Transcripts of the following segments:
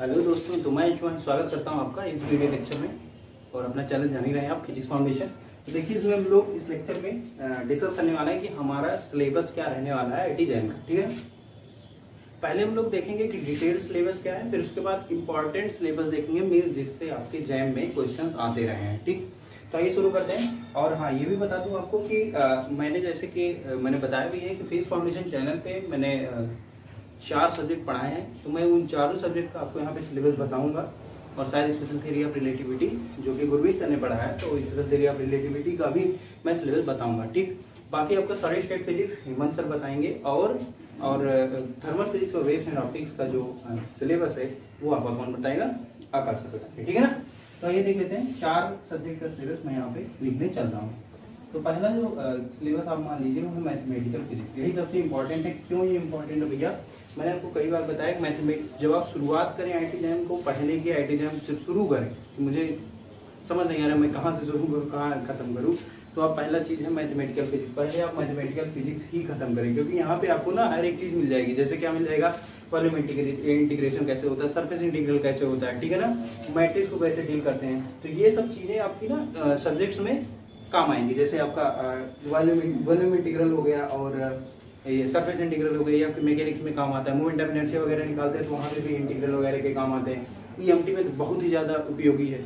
Hello दोस्तों, तो मैं अंशुमान स्वागत करता हूं आपका इस वीडियो लेक्चर में। और अपना चैनल जान ही रहे हैं आप, फिजिक्स फाउंडेशन। तो देखिए, इसमें हम लोग इस लेक्चर में डिस्कस करने वाला है कि हमारा सिलेबस क्या रहने वाला है आईटी जैम का। ठीक है, पहले हम लोग देखेंगे कि डिटेल्ड सिलेबस क्या है, फिर उसके बाद इंपॉर्टेंट सिलेबस देखेंगे, मीन्स जिससे आपके जैम में क्वेश्चन आते रहे हैं। ठीक, तो आइए शुरू करते हैं। और हाँ, ये भी बता दूं आपको कि मैंने जैसे कि मैंने बताया भी है कि फिजिक्स फाउंडेशन चैनल पे मैंने 4 सब्जेक्ट पढ़ाए हैं, तो मैं उन चारों सब्जेक्ट का आपको यहाँ पे सिलेबस बताऊंगा। और शायद स्पेशल थ्योरी ऑफ रिलेटिविटी जो कि गुरमीत सर ने पढ़ाया है, तो स्पेशल थ्योरी ऑफ रिलेटिविटी का भी मैं सिलेबस बताऊंगा। ठीक, बाकी आपका solid state physics Hemant sir बताएंगे, और थर्मल फिजिक्स और वेव्स एंड ऑप्टिक्स का जो सिलेबस है वो आपका कौन बताएगा? आकाश सर बताएंगे। ठीक है ना, तो ये देख लेते हैं 4 सब्जेक्ट का सिलेबस मैं यहाँ पे लिखने चल रहा हूँ। तो पहला जो सिलेबस आप मान लीजिए वो है मैथमेटिकल फिजिक्स। यही सबसे इंपॉर्टेंट है। क्यों ये इंपॉर्टेंट है भैया? मैंने आपको कई बार बताया कि मैथमेटिक्स जब आप शुरुआत करें आईटी जैम को पढ़ने की, आईटी जैम सिर्फ शुरू करें तो मुझे समझ नहीं आ रहा मैं कहाँ से शुरू करूँ, कहाँ खत्म करूँ, तो आप पहला चीज है मैथमेटिकल फिजिक्स। पहले आप मैथमेटिकल फिजिक्स ही खत्म करें, क्योंकि यहाँ पे आपको ना हर एक चीज मिल जाएगी। जैसे क्या मिल जाएगा? वॉल्यूम इंटीग्रेशन कैसे होता है, सरफेस इंटीग्रल कैसे होता है, ठीक है ना, मैट्रिक्स को कैसे डील करते हैं। तो ये सब चीजें आपकी ना सब्जेक्ट्स में काम आएंगी। जैसे आपका वॉल्यूम इंटीग्रल हो गया, और ये सरफेस इंटीग्रल हो गया, या फिर मैकेनिक्स में काम आता है, मूवमेंट ऑफ इनर्शिया वगैरह निकालते हैं तो वहाँ पे भी इंटीग्रल वगैरह के काम आते हैं। ईएमटी में तो बहुत ही ज्यादा उपयोगी है।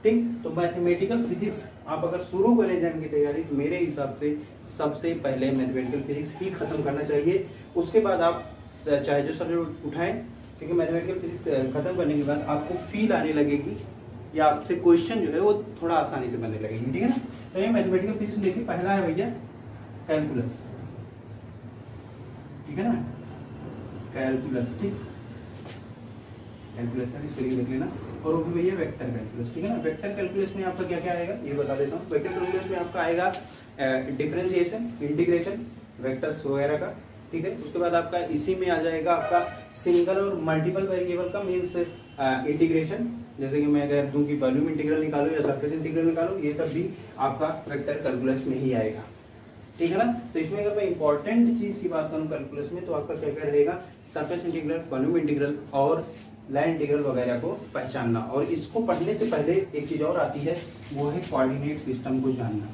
ठीक, तो मैथमेटिकल फिजिक्स आप अगर शुरू करें जैम की तैयारी, तो मेरे हिसाब से सबसे पहले मैथमेटिकल फिजिक्स ही खत्म करना चाहिए। उसके बाद आप चाहे जो सब्जेक्ट उठाएं, क्योंकि मैथमेटिकल फिजिक्स खत्म करने के बाद आपको फील आने लगेगी या आपसे क्वेश्चन जो है वो थोड़ा आसानी से बनने लगेगी। ठीक है ना, तो ये मैथमेटिकल फिजिक्स देखिए, पहला है भैया कैलकुलस। ठीक है ना, कैलकुलस। ठीक, कैलकुलस का स्पेलिंग देख लेना। और वो भी भैया वेक्टर कैलकुलस। ठीक है ना, वेक्टर कैलकुलस में आपका क्या क्या आएगा ये बता देता हूँ। वेक्टर कैलकुलस में आपका आएगा डिफरेंशिएशन, इंटीग्रेशन, वेक्टर्स वगैरह का। ठीक है, उसके बाद आपका इसी में आ जाएगा आपका सिंगल और मल्टीपल वेरिएबल का मीन्स इंटीग्रेशन। जैसे कि मैं अगर दूं कि वॉल्यूम इंटीग्रल निकालो या सरफेस इंटीग्रल निकालो, ये सब भी आपका वेक्टर कैलकुलस में ही आएगा। ठीक है ना, तो इसमें अगर मैं इंपॉर्टेंट चीज की बात करूं कैलकुलस में, तो आपका क्या क्या रहेगा? सरफेस इंटीग्रल, वॉल्यूम इंटीग्रल और लाइन इंटीग्रल वगैरह को पहचानना। और इसको पढ़ने से पहले एक चीज और आती है, वो है कोऑर्डिनेट सिस्टम को जानना।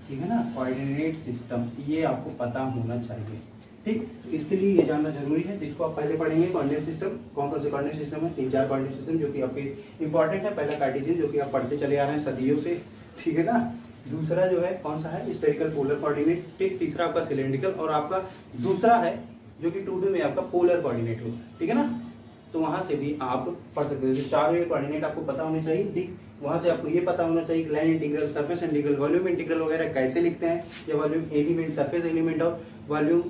ठीक है ना, कोऑर्डिनेट सिस्टम ये आपको पता होना चाहिए। ठीक, इसके लिए ये जानना जरूरी है। तो इसको आप पहले पढ़ेंगे कोऑर्डिनेट सिस्टम। कौन कौन से कोऑर्डिनेट सिस्टम है? 3-4 कोऑर्डिनेट सिस्टम जो कि आपके इंपॉर्टेंट है। पहला कार्टेशियन जो कि आप पढ़ते चले आ रहे हैं सदियों से। ठीक है ना, दूसरा जो है कौन सा है? Spherical polar coordinate. ठीक, तीसरा आपका सिलेंड्रिकल, और आपका दूसरा है जो कि 2D में आपका पोलर कोऑर्डिनेट होता है। ठीक है ना, तो वहां से भी आप पढ़ सकते हैं। 4 कोऑर्डिनेट आपको पता होने चाहिए। ठीक, वहां से आपको ये पता होना चाहिए line integral, surface integral, volume integral वगैरह कैसे लिखते हैं, या वॉल्यूम एलिमेंट, सरफेस एलिमेंट और वॉल्यूम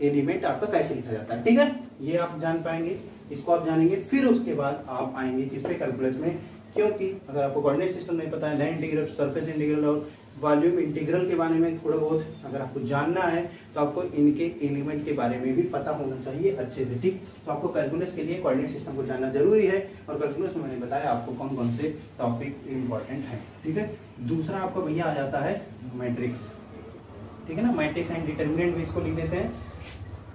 एलिमेंट आपका कैसे लिखा जाता है। ठीक है, ये आप जान पाएंगे, इसको आप जानेंगे। फिर उसके बाद आप आएंगे किसपे? कैलकुलस में। क्योंकि अगर आपको कोऑर्डिनेट सिस्टम नहीं पता है, लाइन इंटीग्रल, सरफेस इंटीग्रल और वॉल्यूम इंटीग्रल के बारे में थोड़ा बहुत अगर आपको जानना है, तो आपको इनके एलिमेंट के बारे में भी पता होना चाहिए अच्छे से। ठीक, तो आपको कैलकुलस के लिए कोऑर्डिनेट सिस्टम को जानना जरूरी है। और कैलकुलस में मैंने बताया आपको कौन कौन से टॉपिक इंपॉर्टेंट है। ठीक है, दूसरा आपका भैया आ जाता है मैट्रिक्स। ठीक है ना, मैट्रिक्स एंड डिटर्मिनेंट भी इसको लिख देते हैं।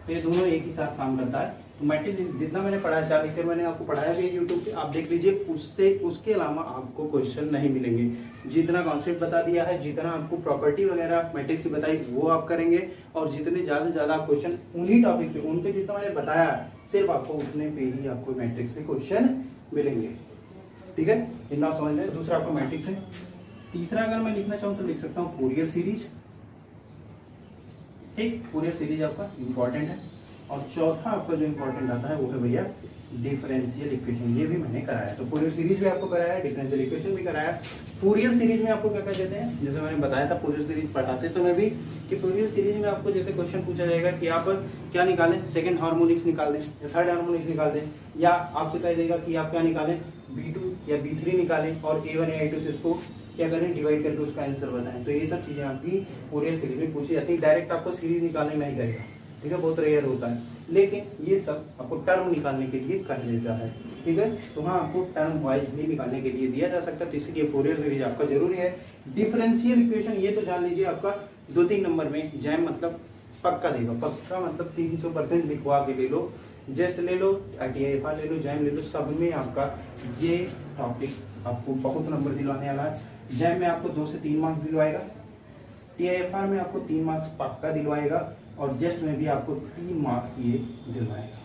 तो ये दोनों एक ही साथ काम करता है। तो मैट्रिक्स जितना मैंने पढ़ाया, 4 लेक्चर मैंने आपको पढ़ाया भी यूट्यूब पे, आप देख लीजिए। उससे उसके अलावा आपको क्वेश्चन नहीं मिलेंगे। जितना कॉन्सेप्ट बता दिया है, जितना आपको प्रॉपर्टी वगैरह मैट्रिक्स की बताई वो आप करेंगे, और जितने ज्यादा से ज्यादा क्वेश्चन उन्हीं टॉपिक पे, उनके जितना मैंने बताया सिर्फ आपको उतने पे ही आपको मैट्रिक्स से क्वेश्चन मिलेंगे। ठीक है, इतना समझ लें। दूसरा आपका मैट्रिक्स है। तीसरा अगर मैं लिखना चाहूँ तो लिख सकता हूँ फोरियर सीरीज। ठीक, फोरियर सीरीज आपका इंपॉर्टेंट है। और चौथा आपका जो इंपॉर्टेंट आता है वो है भैया डिफरेंशियल इक्वेशन। ये भी मैंने कराया, तो फोरियर सीरीज भी आपको कराया, डिफरेंशियल इक्वेशन भी कराया। फोरियर सीरीज में आपको क्या क्या देते हैं? जैसे मैंने बताया था फोरियर सीरीज पढ़ाते समय भी, कि फोरियर सीरीज में आपको जैसे क्वेश्चन पूछा जाएगा कि आप क्या निकालें, सेकंड हार्मोनिक्स निकाल दें या थर्ड हार्मोनिक्स निकाल दें, या आपसे कह देगा कि आप क्या निकालें, B2 या B3 निकालें, और A1 या A2 से इसको क्या करें, डिवाइड करके उसका आंसर बताएं। तो ये सब चीजें आपकी फोरियर सीरीज में पूछी जाती है। डायरेक्ट आपको सीरीज निकालने नहीं करेगा। ठीक है, बहुत रेयर होता है, लेकिन ये सब आपको टर्म निकालने के लिए कर देता है। ठीक है, तो हाँ, आपको टर्म वाइज भी निकालने के लिए दिया जा सकता है, तो इसलिए फोरियर सीरीज आपका जरूरी है। डिफरेंशियल इक्वेशन ये तो जान लीजिए आपका 2-3 नंबर में जैम मतलब पक्का देगा। पक्का मतलब 300% लिखवा के ले लो, जेस्ट ले लो, TIFR ले लो, जैम ले लो, सब में आपका ये टॉपिक आपको बहुत नंबर दिलवाने वाला है। जैम में आपको 2 से 3 मार्क्स दिलवाएगा, TIFR में आपको 3 मार्क्स पक्का दिलवाएगा, और जेस्ट में भी आपको 3 मार्क्स ये दिलवाएगा,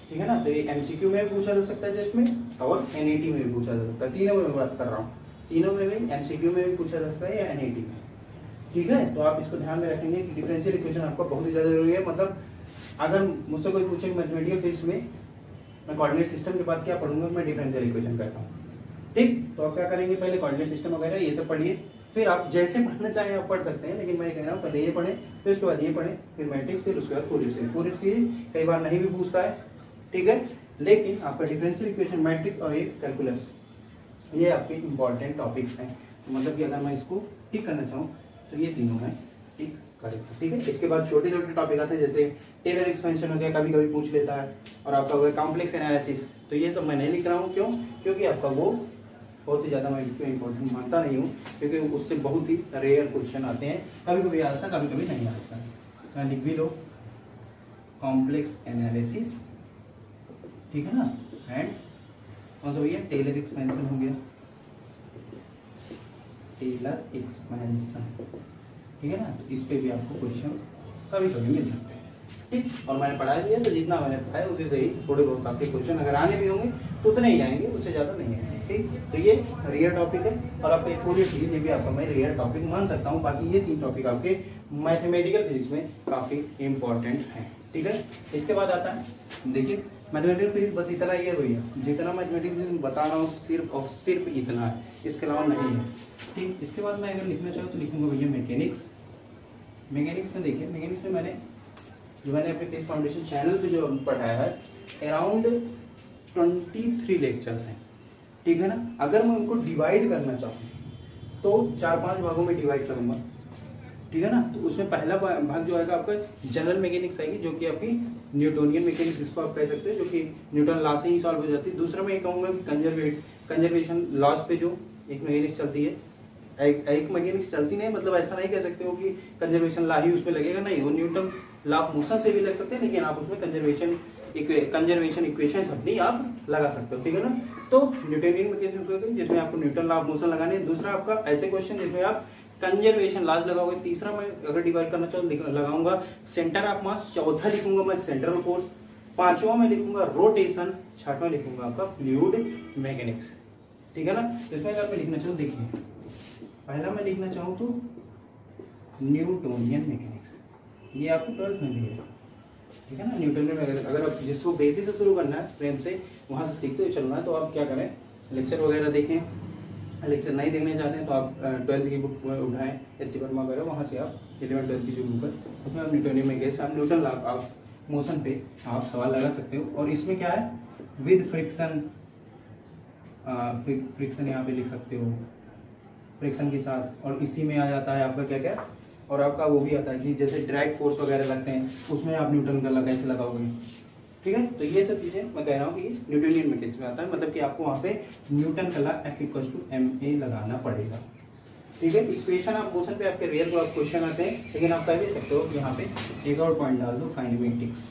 ठीक है ना। तो ये MCQ में भी पूछा जा सकता है जेस्ट में, और NAT में भी पूछा जा सकता है। तीनों में बात कर रहा हूँ, तीनों में भी MCQ में भी पूछा जा सकता है या NAT में, ठीक है। तो आप इसको ध्यान में रखेंगे कि डिफरेंशियल इक्वेशन आपका बहुत ही ज्यादा जरूरी है। मतलब अगर मुझसे कोई पूछे मैथमेटिकल फिजिक्स में मैं कोऑर्डिनेट सिस्टम के बाद क्या पढ़ूंगा, मैं डिफरेंशियल इक्वेशन कहता हूँ, ठीक। तो आप क्या करेंगे, पहले कोऑर्डिनेट सिस्टम वगैरह ये सब पढ़िए, फिर आप जैसे पढ़ना चाहें आप पढ़ सकते हैं, लेकिन मैं कह रहा हूँ पहले ये पढ़ें, फिर उसके बाद ये पढ़ें, फिर मैट्रिक्स, फिर उसके बाद फोरियर सीरीज। फोरियर सीरीज कई बार नहीं भी पूछता है, ठीक है, लेकिन आपका डिफरेंशियल इक्वेशन, मैट्रिक्स और एक कैलकुलस, ये आपके इंपॉर्टेंट टॉपिक्स हैं। तो मतलब कि अगर मैं इसको ठीक करना चाहूँ तो ये तीनों हैं ठीक करेक्ट, ठीक है। इसके बाद छोटे छोटे टॉपिक आते हैं, जैसे टेलर एक्सपेंशन हो गया, कभी कभी पूछ लेता है, और आपका हो गया कॉम्प्लेक्स एनालिसिस। तो ये सब मैं नहीं लिख रहा हूँ, क्यों? क्योंकि आपका वो बहुत ही ज़्यादा मैं इसको इम्पोर्टेंट मानता नहीं हूँ, क्योंकि उससे बहुत ही रेयर क्वेश्चन आते हैं, कभी कभी आता है, कभी कभी नहीं आता है। मैं लिख भी लो कॉम्प्लेक्स एनालिसिस, ठीक है ना, एंड कौन सा भैया, टेलर एक्सपेंशन हो गया, टेलर एक्सपेंशन, ठीक है ना। तो इस पे भी आपको क्वेश्चन कभी कभी मिल सकते हैं, ठीक। और मैंने पढ़ा दिया, तो जितना मैंने पढ़ाया उसी से ही थोड़े बहुत आपके क्वेश्चन अगर आने भी होंगे तो उतने ही आएंगे, उससे ज़्यादा नहीं आएंगे, ठीक। तो ये रियल टॉपिक है, और आपका ये फोरियर सीरीज ये भी आपका मैं रियल टॉपिक मान सकता हूँ। बाकी ये 3 टॉपिक आपके मैथमेटिकल फिजिक्स में काफ़ी इंपॉर्टेंट हैं, ठीक है। इसके बाद आता है, देखिए मैथमेटिकल फिजिक्स बस इतना ही है भैया, जितना मैथमेटिक्स बता रहा हूँ सिर्फ और सिर्फ इतना है, इसके अलावा नहीं है, ठीक। इसके बाद मैं अगर लिखना चाहूँ तो लिखूंगा भैया मैकेनिक्स। मैकेनिक्स में देखिए, मैकेनिक्स में मैंने अपने फिजिक्स फाउंडेशन चैनल पे जो पढ़ाया है अराउंड 23 लेक्चर्स हैं, ठीक है ना। अगर मैं उनको डिवाइड करना चाहूँ तो 4-5 भागों में डिवाइड करूंगा, ठीक है ना। तो उसमें पहला भाग जो आएगा आपका जनरल मैकेनिक्स आएगी, जो कि आपकी न्यूटोनियन मैकेनिक्स जिसको आप कह सकते हैं, जो कि न्यूटन लॉ से ही सॉल्व हो जाती है। दूसरा मैं ये कहूँगा कि कंजर्वेशन लॉज पे जो एक मैकेनिक्स चलती है, एक मैकेनिक्स चलती नहीं, मतलब ऐसा नहीं कह सकते हो कि कंजर्वेशन लॉ ही उसमें लगेगा, नहीं, वो न्यूटन लॉ ऑफ मोशन से भी लग सकते हैं, लेकिन आप उसमें कंजर्वेशन इक्वेशन अपनी आप लगा सकते हो, ठीक है ना। तो न्यूटोनियन मैकेनिक्स जिसमें आपको न्यूटन लॉ ऑफ मोशन लगाने, दूसरा आपका ऐसे क्वेश्चन जिसमें आप कंजर्वेशन लॉज लगाओगे। तीसरा मैं अगर डिवाइड करना चाहूँ लगाऊंगा सेंटर ऑफ मास, चौथा लिखूंगा मैं सेंट्रल फोर्स, पांचवा में लिखूंगा रोटेशन, छठवां लिखूंगा आपका फ्लूइड मैकेनिक्स, ठीक है ना। इसमें अगर मैं लिखना चाहूँ, देखिए पहला मैं लिखना चाहूँ तो न्यूटोनियन मैकेनिक्स, ये आपको 12th में भी है, ठीक है ना। न्यूटोनियन मैकेनिक्स अगर आप जिसको बेसिक से शुरू करना है, प्रेम से वहां से सीखते हुए चलना है, तो आप क्या करें, लेक्चर वगैरह देखें। लेक्चर नहीं देखने चाहते हैं तो आप 12th की बुक उठाएं, HC वर्मा वगैरह, वहाँ से आप 11th-12th की जो बुक है उसमें आप न्यूटोनियन मैकेनिक्स, आप न्यूटन लॉ ऑफ मोशन पे आप सवाल लगा सकते हो। और इसमें क्या है, विद फ्रिक्शन, फ्रिक्शन यहाँ पे लिख सकते हो, फ्रिक्शन के साथ। और इसी में आ जाता है आपका क्या क्या, और आपका वो भी आता है कि जैसे डायरेक्ट फोर्स वगैरह लगते हैं, उसमें आप न्यूटन का लॉ कैसे लगाओगे, ठीक है। तो ये सब चीजें मैं कह रहा हूँ कि न्यूटोनियन मैकेनिक्स में आता है, मतलब कि आपको वहाँ पे न्यूटन का लॉ F=ma लगाना पड़ेगा, ठीक है। इक्वेशन आप मोशन पे आपके रियल क्वेश्चन आते हैं, लेकिन आप कह भी सकते हो कि यहाँ पे एक और पॉइंट डाल दो, काइनेमेटिक्स,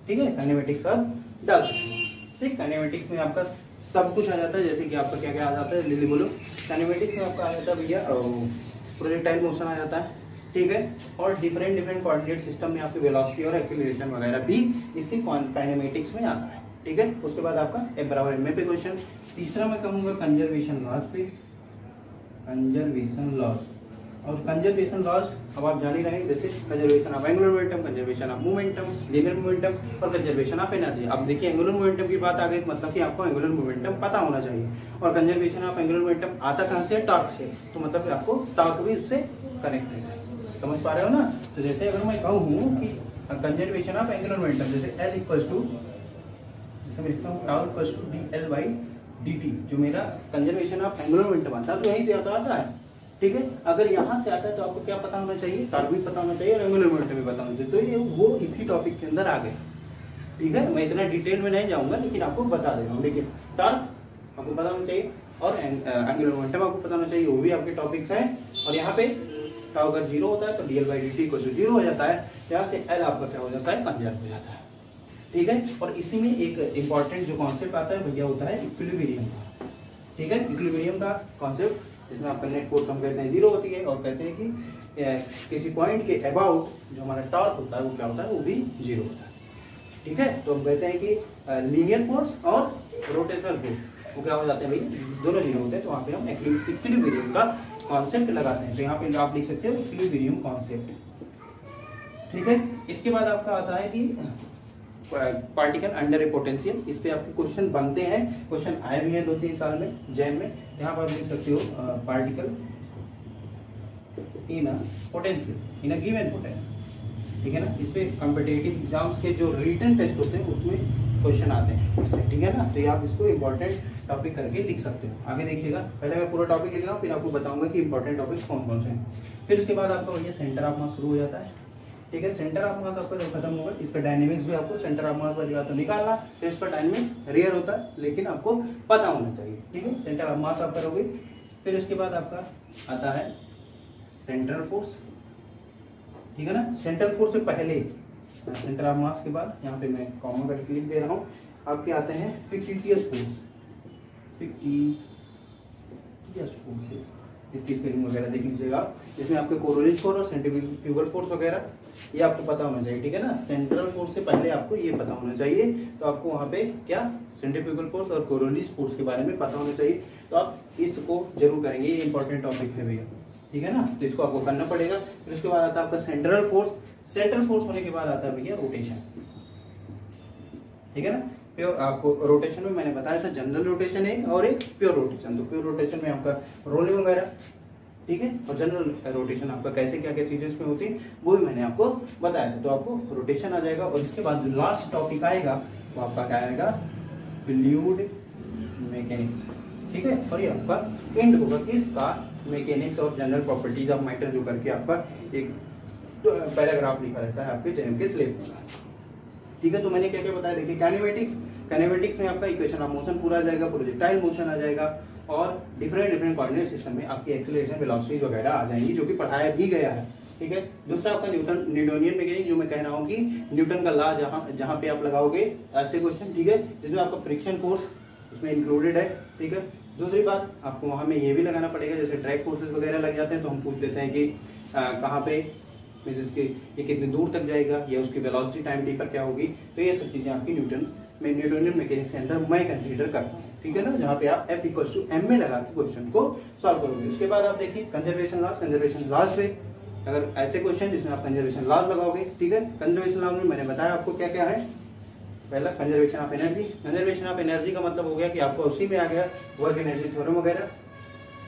ठीक है, काइनेमेटिक्स आप डाल सकते हो, ठीक। काइनेमेटिक्स में आपका सब कुछ आ जाता है, जैसे कि आपका क्या क्या आ जाता है, लिली बोलो। काइनेमेटिक्स में आपका आ जाता है भैया प्रोजेक्टाइल मोशन आ जाता है, ठीक है। और डिफरेंट कोऑर्डिनेट सिस्टम में आपकी वेलोसिटी और एक्सीलरेशन वगैरह भी इसी काइनेमेटिक्स में आता है, ठीक है। उसके बाद आपका F=ma पे क्वेश्चन। तीसरा मैं कहूँगा कंजर्वेशन लॉज पे, कंजर्वेशन लॉज। और कंजर्वेशन लॉज अब आप जान ही रहे हैं, जैसे conservation of angular momentum, conservation of momentum, linear momentum और कंजर्वेशन ऑफ एनर्जी। अब देखिए एंगुलर मोमेंटम की बात आ गई, मतलब कि आपको एंगुलर मोमेंटम पता होना चाहिए, और कंजर्वेशन ऑफ एंगुलर मोमेंटम आता कहाँ से, टॉर्क से, तो मतलब आपको टॉर्क भी उससे कनेक्ट है, समझ पा रहे हो ना। तो जैसे अगर मैं कहूँ कि कंजर्वेशन ऑफ एंगुलर मोमेंटम, जैसे L जैसे मैं लिखता हूँ dl/dt, जो मेरा कंजर्वेशन ऑफ एंगुलर मोमेंटम आता है, तो यहीं से आता है, ठीक है। अगर यहाँ से आता है तो आपको क्या पता होना चाहिए, टॉर्क भी पता होना चाहिए और एंगुलर मोमेंटम भी पता होना चाहिए। तो ये वो इसी टॉपिक के अंदर आ गए, ठीक है। मैं इतना डिटेल में नहीं जाऊंगा, लेकिन आपको बता दे रहा हूँ। देखिए टॉर्क आपको पता होना चाहिए और एंगुलर मोमेंटम आपको पता होना चाहिए, वो भी आपके टॉपिक्स हैं। और यहाँ पे टाउ अगर 0 होता है तो dl/dt को 0 हो जाता है, यहाँ से L आपका क्या हो जाता है, कंजर्व हो जाता है। ठीक है, और इसी में एक इंपॉर्टेंट जो कॉन्सेप्ट आता है भैया होता है इक्विलिब्रियम का। ठीक है, इक्विलिब्रियम का कॉन्सेप्ट जिसमें आपका नेट फोर्स हम कहते हैं 0 होती है, और कहते हैं कि किसी पॉइंट के अबाउट जो हमारा टॉर्क होता है वो क्या होता है, वो भी 0 होता है। ठीक है, तो हम कहते हैं कि लीनियर फोर्स और रोटेशनल फोर्स वो क्या हो जाते हैं भाई, दोनों 0 होते हैं, तो वहाँ पे हम इक्विलिब्रियम का कॉन्सेप्ट लगाते हैं। तो यहाँ पे आप लिख सकते हो इक्विलिब्रियम कॉन्सेप्ट। ठीक है, इसके बाद आपका आता है कि पार्टिकल अंडर ए पोटेंशियल। इस पे आपके क्वेश्चन बनते हैं, क्वेश्चन आए भी हैं 2-3 साल में जैम में। यहाँ पर लिख सकते हो particle in a potential, in a given potential. ठीक है ना, इस पे कॉम्पिटिटिव एग्जाम्स के जो रिटन टेस्ट होते हैं उसमें क्वेश्चन आते हैं इससे। ठीक है ना, तो ये आप इसको इंपॉर्टेंट टॉपिक करके लिख सकते हो। आगे देखिएगा, पहले मैं पूरा टॉपिक लिख रहा हूँ, फिर आपको बताऊंगा कि इंपॉर्टेंट टॉपिक कौन कौन से हैं। फिर उसके बाद आपका भैया सेंटर ऑफ मास शुरू हो जाता है। ठीक है, सेंटर ऑफ मास आपका जब खत्म होगा, इसका डायनेमिक्स भी आपको सेंटर ऑफ मास वाली बात तो निकालना, फिर इसका डायनेमिक रेयर होता है लेकिन आपको पता होना चाहिए। ठीक है, सेंटर ऑफ मास आप करोगे। फिर उसके बाद आपका आता है सेंट्रल फोर्स। ठीक है ना, सेंट्रल फोर्स से पहले सेंटर ऑफ मास के बाद यहाँ पे मैं कॉमा करके लिख दे रहा हूँ, आपके आते हैं फिक्टिशियस फोर्स। फिक्टिशियस फोर्सेस, इसकी स्पेलिंग वगैरह देख लीजिएगा। इसमें आपके कोरोनियल फोर्स और सेंट्रीफ्यूगल फोर्स वगैरह ये आपको पता होना चाहिए। ठीक है ना, सेंट्रल फोर्स से पहले आपको ये पता होना चाहिए, तो आपको वहाँ पे क्या सेंट्रीफ्यूगल फोर्स और कोरोनियल फोर्स के बारे में पता होना चाहिए। तो आप इसको जरूर करेंगे, ये इंपॉर्टेंट टॉपिक है भैया। ठीक है ना, तो इसको आपको करना पड़ेगा। फिर उसके बाद आता है आपका सेंट्रल फोर्स। सेंट्रल फोर्स होने के बाद आता है भैया रोटेशन। ठीक है ना, प्योर आपको रोटेशन में मैंने बताया था जनरल रोटेशन है और एक प्योर रोटेशन। तो प्योर रोटेशन में आपका रोलिंग वगैरह, ठीक है, और जनरल रोटेशन आपका कैसे क्या क्या चीजें इसमें होती है वो भी मैंने आपको बताया था। तो आपको रोटेशन आ जाएगा, और इसके बाद जो लास्ट टॉपिक आएगा वो आपका क्या आएगा, फ्लूइड मैकेनिक्स। ठीक है, और ये आपका एंड होगा किसका, मैकेनिक्स और जनरल प्रॉपर्टीज ऑफ मैटर, जो करके आपका एक पैराग्राफ लिखा रहता है आपके जेएम के सिलेबस में। ठीक है, तो मैंने क्या क्या बताया, देखिए काइनेमेटिक्स। काइनेमेटिक्स में आपका इक्वेशन ऑफ मोशन पूरा आ जाएगा, प्रोजेक्टाइल मोशन आ जाएगा, और डिफरेंट कोऑर्डिनेट सिस्टम में आपकी एक्सेलरेशन, वेलोसिटीज वगैरह आ जाएंगी, जो कि पढ़ाया भी गया है। ठीक है, दूसरा आपका न्यूटोनियन मैकेनिक्स, जो मैं कह रहा हूँ कि न्यूटन का लॉ जहाँ पे आप लगाओगे ऐसे क्वेश्चन। ठीक है, जिसमें आपका फ्रिक्शन फोर्स उसमें इंक्लूडेड है। ठीक है, दूसरी बात आपको वहां में ये भी लगाना पड़ेगा, जैसे ड्रैग फोर्सेस वगैरह लग जाते हैं तो हम पूछ लेते हैं कि कहाँ पे ये कितनी दूर तक जाएगा, या उसकी वेलोसिटी टाइम डी पर क्या होगी। तो ये सब चीजें आपकी न्यूटोनियन मैकेनिक्स के अंदर मैं कंसीडर करता हूँ। ठीक है ना, जहाँ पे आप F=m में लगा के क्वेश्चन को सॉल्व करोगे। उसके बाद आप देखिए कंजर्वेशन लॉस। कंजर्वेशन लॉस पे अगर ऐसे क्वेश्चन जिसमें आप कंजर्वेशन लॉस लगाओगे, ठीक है, कंजर्वेशन लॉस में मैंने बताया आपको क्या क्या है। पहला conservation of energy. Conservation of energy का मतलब हो गया कि आपको उसी में आ गया वर्क एनर्जी थ्योरम वगैरह।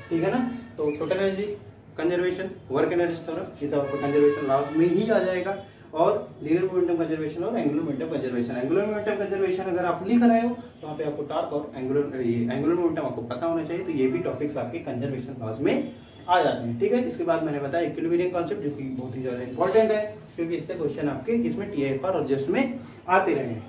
ठीक है ना, तो total energy conservation, work energy theorem, ये सब आपको कंजर्वेशन लॉस में ही आ जाएगा। और लीनियर मोमेंटम कंजर्वेशन और angular momentum conservation. Angular momentum conservation अगर आप लिख रहे हो तो वहाँ पे आपको टॉर्क और एंगुलर मोमेंटम आपको पता होना चाहिए। तो ये भी टॉपिक्स आपके कंजर्वेशन लॉस में आ जाते हैं। ठीक है, इसके बाद मैंने बताया इक्विलिब्रियम कॉन्सेप्ट, जो कि बहुत ही ज्यादा इंपॉर्टेंट है, क्योंकि इससे क्वेश्चन आपके इसमें TIFR और जस्ट में आते रहे हैं।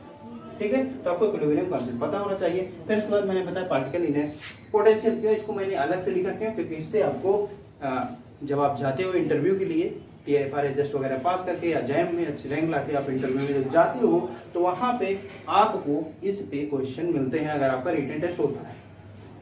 ठीक है, तो आपको इक्विलिब्रियम कॉन्सेप्ट पता होना चाहिए। फिर उसके बाद मैंने बताया पार्टिकल इन पोटेंशियल। क्यों इसको मैंने अलग से लिखा, क्यों, क्योंकि इससे आपको जब आप जाते हो इंटरव्यू के लिए TIFR एडजस्ट वगैरह पास करके या जैम में अच्छी रैंक लाके आप इंटरव्यू में जब जाते हो तो वहां पे आपको इस पे क्वेश्चन मिलते हैं अगर आपका रिटन टेस्ट होता है।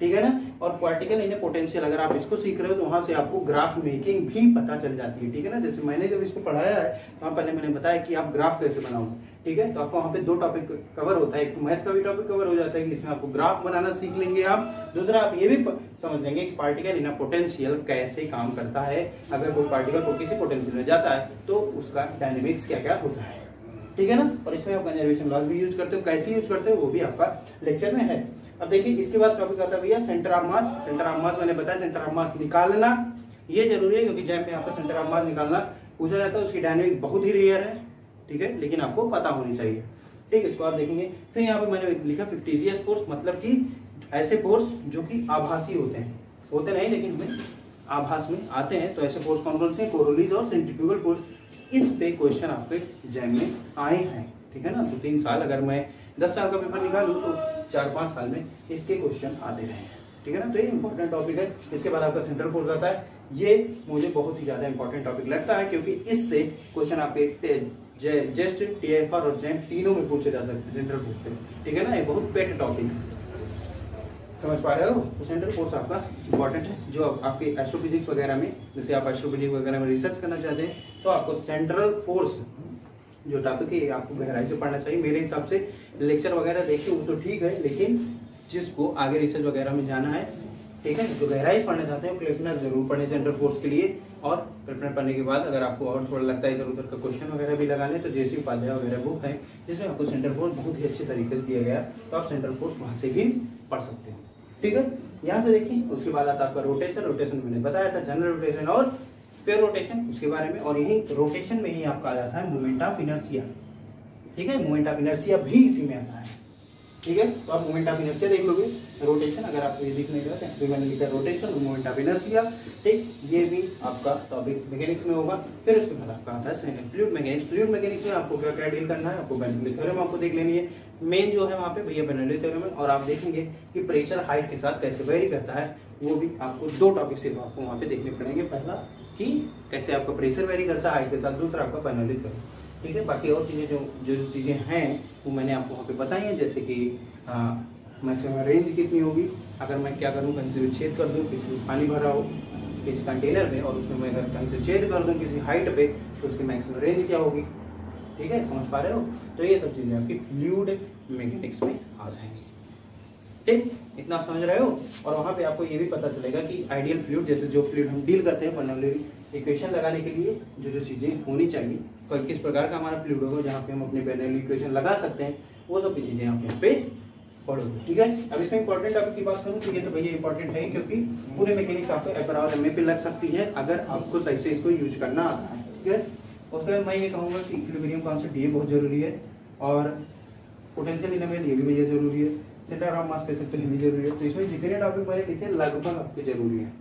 ठीक है ना, और पार्टिकल इन पोटेंशियल अगर आप इसको सीख रहे हो तो वहां से आपको ग्राफ मेकिंग भी पता चल जाती है। ठीक है ना, जैसे मैंने जब इसको पढ़ाया है वहां पहले मैंने बताया कि आप ग्राफ कैसे बनाओगे। ठीक है, तो आपको वहां पे 2 टॉपिक कवर होता है, एक मैथ का भी टॉपिक कवर हो जाता है कि इसमें आपको ग्राफ बनाना सीख लेंगे आप। दूसरा आप ये भी समझ लेंगे कि पार्टिकल इन पोटेंशियल कैसे काम करता है। अगर कोई पार्टिकल को किसी पोटेंशियल में जाता है तो उसका डायनेमिक्स क्या क्या होता है। ठीक है ना, और इसमें आप कंजर्वेशन लॉस भी यूज करते हो, कैसे यूज करते हो वो भी आपका लेक्चर में है। अब देखिए इसके बाद टॉपिक आता है भैया centre of mass. Centre of mass मैंने बताया, सेंटर ऑफ मास निकालना ये जरूरी है, क्योंकि जैम में आपका सेंटर ऑफ मास निकालना पूछा जाता है। उसकी डायनेमिक बहुत ही रेयर है, ठीक है, लेकिन आपको पता होनी चाहिए। ठीक है, इसको आप देखेंगे। फिर यहाँ पे मैंने लिखा फिक्टिशियस फोर्स, मतलब कि ऐसे फोर्स जो कि आभासी होते हैं, होते नहीं लेकिन हमें आभास में आते हैं। तो ऐसे फोर्स कौन कौन से, कोरोनियल और सेंट्रीफ्यूगल फोर्स। इस पे क्वेश्चन आपके जैम में आए हैं। ठीक है ना, तो 3 साल, अगर मैं 10 साल का पेपर निकालूं तो 4-5 साल में इसके क्वेश्चन आते रहे हैं। ठीक है ना, तो ये इंपॉर्टेंट टॉपिक है। इसके बाद आपका सेंट्रल फोर्स आता है। ये मुझे बहुत ही ज्यादा इंपॉर्टेंट टॉपिक लगता है, क्योंकि इससे क्वेश्चन आपके जस्ट टीएफआर और जैम तीनों में पूछे जा सकते हैं सेंट्रल फोर्स से, ठीक है ना। ये बहुत पेट टॉपिक समझ पा रहे हो। तो सेंट्रल फोर्स आपका इंपॉर्टेंट है, जो आपके एस्ट्रोफिजिक्स वगैरह में, जैसे आप एस्ट्रोफिजिक्स वगैरह में रिसर्च करना चाहते हैं तो आपको सेंट्रल फोर्स जो टॉपिक है आपको गहराई से पढ़ना चाहिए। मेरे हिसाब से लेक्चर वगैरह देखिए वो तो ठीक है, लेकिन जिसको आगे रिसर्च वगैरह में जाना है, ठीक है, जो गहराई से पढ़ना चाहते हैं प्रिलिमिनरी जरूर पढ़े सेंट्रल फोर्स के लिए। और प्रिलिमिनरी पढ़ने के बाद अगर आपको और थोड़ा लगता है इधर उधर का क्वेश्चन वगैरह भी लगाने, तो जैसे उपाध्याय वगैरह बुक है जिसमें आपको सेंट्रल फोर्स बहुत ही अच्छे तरीके से दिया गया, तो आप सेंट्रल फोर्स वहां से भी पढ़ सकते हैं, ठीक है। यहाँ से देखिए, उसके बाद आता है आपका रोटेशन। रोटेशन मैंने बताया था, जनरल रोटेशन और पेयर रोटेशन उसके बारे में, और यही रोटेशन में ही आपका आ जाता है मोमेंट ऑफ इनर्शिया, ठीक है। मोमेंट ऑफ इनर्शिया भी इसी में आता है, ठीक है। तो आप मोमेंट ऑफ इनर्शिया देख लोगे। रोटेशन अगर आपको ये दिख नहीं रहा तो मैंने लिखा रोटेशन और मोमेंट ऑफ इनर्शिया, ठीक, ये भी आपका टॉपिक मैकेनिक्स में होगा। फिर उसके बाद आपका आता है फ्लूइड मैकेनिक्स। फ्लूइड मैकेनिक्स में आपको क्या क्या डील करना है, आपको बर्नौली थ्योरम आपको देख लेनी है, मेन जो है वहाँ पे भैया बर्नौली थ्योरम है। और आप देखेंगे कि प्रेशर हाइट के साथ कैसे वेरी करता है, वो भी आपको दो टॉपिक सिर्फ आपको वहाँ पे देखने पड़ेंगे। पहला कि कैसे आपका प्रेशर वेरी करता है हाइट के साथ, दूसरा आपका बर्नौली थ्योरम, ठीक है। बाकी और चीजें जो चीजें हैं वो मैंने आपको वहाँ पे बताई हैं, जैसे कि मैक्सिमम रेंज कितनी होगी, अगर मैं क्या करूँ कहीं से छेद कर दूँ, किसी में पानी भरा हो किसी कंटेनर में और उसमें मैं अगर कहीं से छेद कर दूँ किसी हाइट पे, तो उसकी मैक्सिमम रेंज क्या होगी, ठीक है, समझ पा रहे हो। तो ये सब चीजें आपकी फ्लूइड मैकेनिक्स में आ जाएंगी, ठीक, इतना समझ रहे हो। और वहाँ पे आपको ये भी पता चलेगा कि आइडियल फ्लूइड, जैसे जो फ्लूइड हम डील करते हैं बर्नौली इक्वेशन लगाने के लिए जो चीजें होनी चाहिए, किस प्रकार का हमारा फ्लूइड होगा जहाँ पे हम अपने बर्नौली इक्वेशन लगा सकते हैं, वो सब चीजें आप यहाँ पे पढ़ोगे, ठीक है। अब इसमें इंपॉर्टेंट टॉपिक की बात करूँ तो ये तो भैया इंपॉर्टेंट है, क्योंकि पूरे मैकेनिक्स आपको एपर और एमए पे लग सकती है अगर आपको सही से इसको यूज करना आता है, ठीक है। उसके बाद मैं ये कहूँगा कि इक्विलिब्रियम कॉन्सेप्ट ये बहुत जरूरी है, और पोटेंशियल इनर्शिया ये भी भैया जरूरी है, सेंटर ऑफ मास कह सकते हैं ये भी जरूरी है। तो इसमें जितने टॉपिक मैंने लिखे लगभग आपके जरूरी है,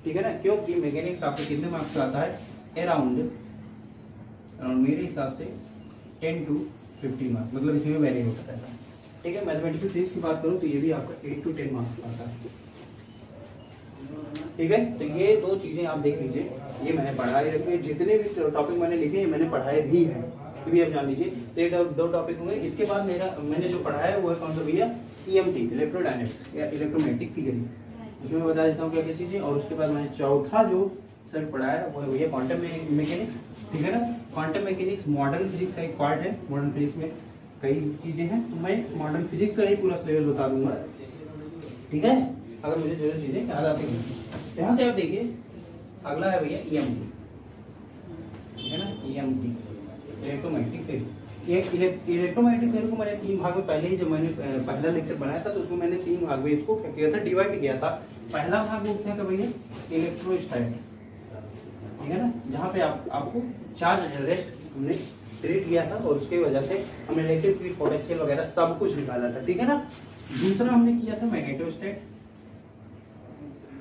ठीक है ना, क्योंकि मैकेनिक्स आपको कितने मार्क्स का आता है, अराउंड मेरे हिसाब से 10 to 15 मार्क्स, मतलब इसी में वेरी होता रहता है, ठीक है। मैथमेटिकल फिजिक्स की बात करूं तो ये भी आपका 8 to 10 मार्क्स का आता है, ठीक है। तो ये दो चीजें आप देख लीजिए, ये मैंने पढ़ाई रखी है, जितने भी टॉपिक मैंने लिखे हैं मैंने पढ़ाए भी हैं, ये भी आप जान लीजिए। तो ये दो टॉपिक होंगे। इसके बाद मैंने जो पढ़ाया है वो है कौन सा भैया, EMT इलेक्ट्रोडायनेमिक्स या इलेक्ट्रोमैग्नेटिक थियरी, उसमें मैं बता देता हूँ क्या क्या चीजें। और उसके बाद मैंने चौथा जो सर पढ़ाया वो है भैया क्वांटम मैकेनिक्स, ठीक है ना। क्वांटम मैकेनिक्स मॉडर्न फिजिक्स का एक पार्ट है, मॉडर्न फिजिक्स में कई चीजें हैं, तो मैं मॉडर्न फिजिक्स का ही पूरा सिलेबस बता दूंगा, ठीक है, अगर मुझे जो चीजें याद आती हैं। यहाँ से आप देखिए अगला है भैया EMT, है ना, EMT इलेक्ट्रोमैग्नेटिक थ्योरी। ये इलेक्ट्रोमैग्नेटिक थ्योरी को मैंने 3 भाग में, पहले ही जब मैंने पहला लेक्चर बनाया था तो उसमें मैंने 3 भाग में इसको क्या किया था, डिवाइड किया था। पहला भाग वो क्या भैया, इलेक्ट्रोस्टैट, ठीक है ना, जहाँ पे आपको चार्ज रेस्ट हमने क्रिएट किया था और उसकी वजह से हमने इलेक्ट्रिक फील्ड पोटेंशियल वगैरह सब कुछ निकाला था, ठीक है ना। दूसरा हमने किया था मैग्नेटोस्टैट,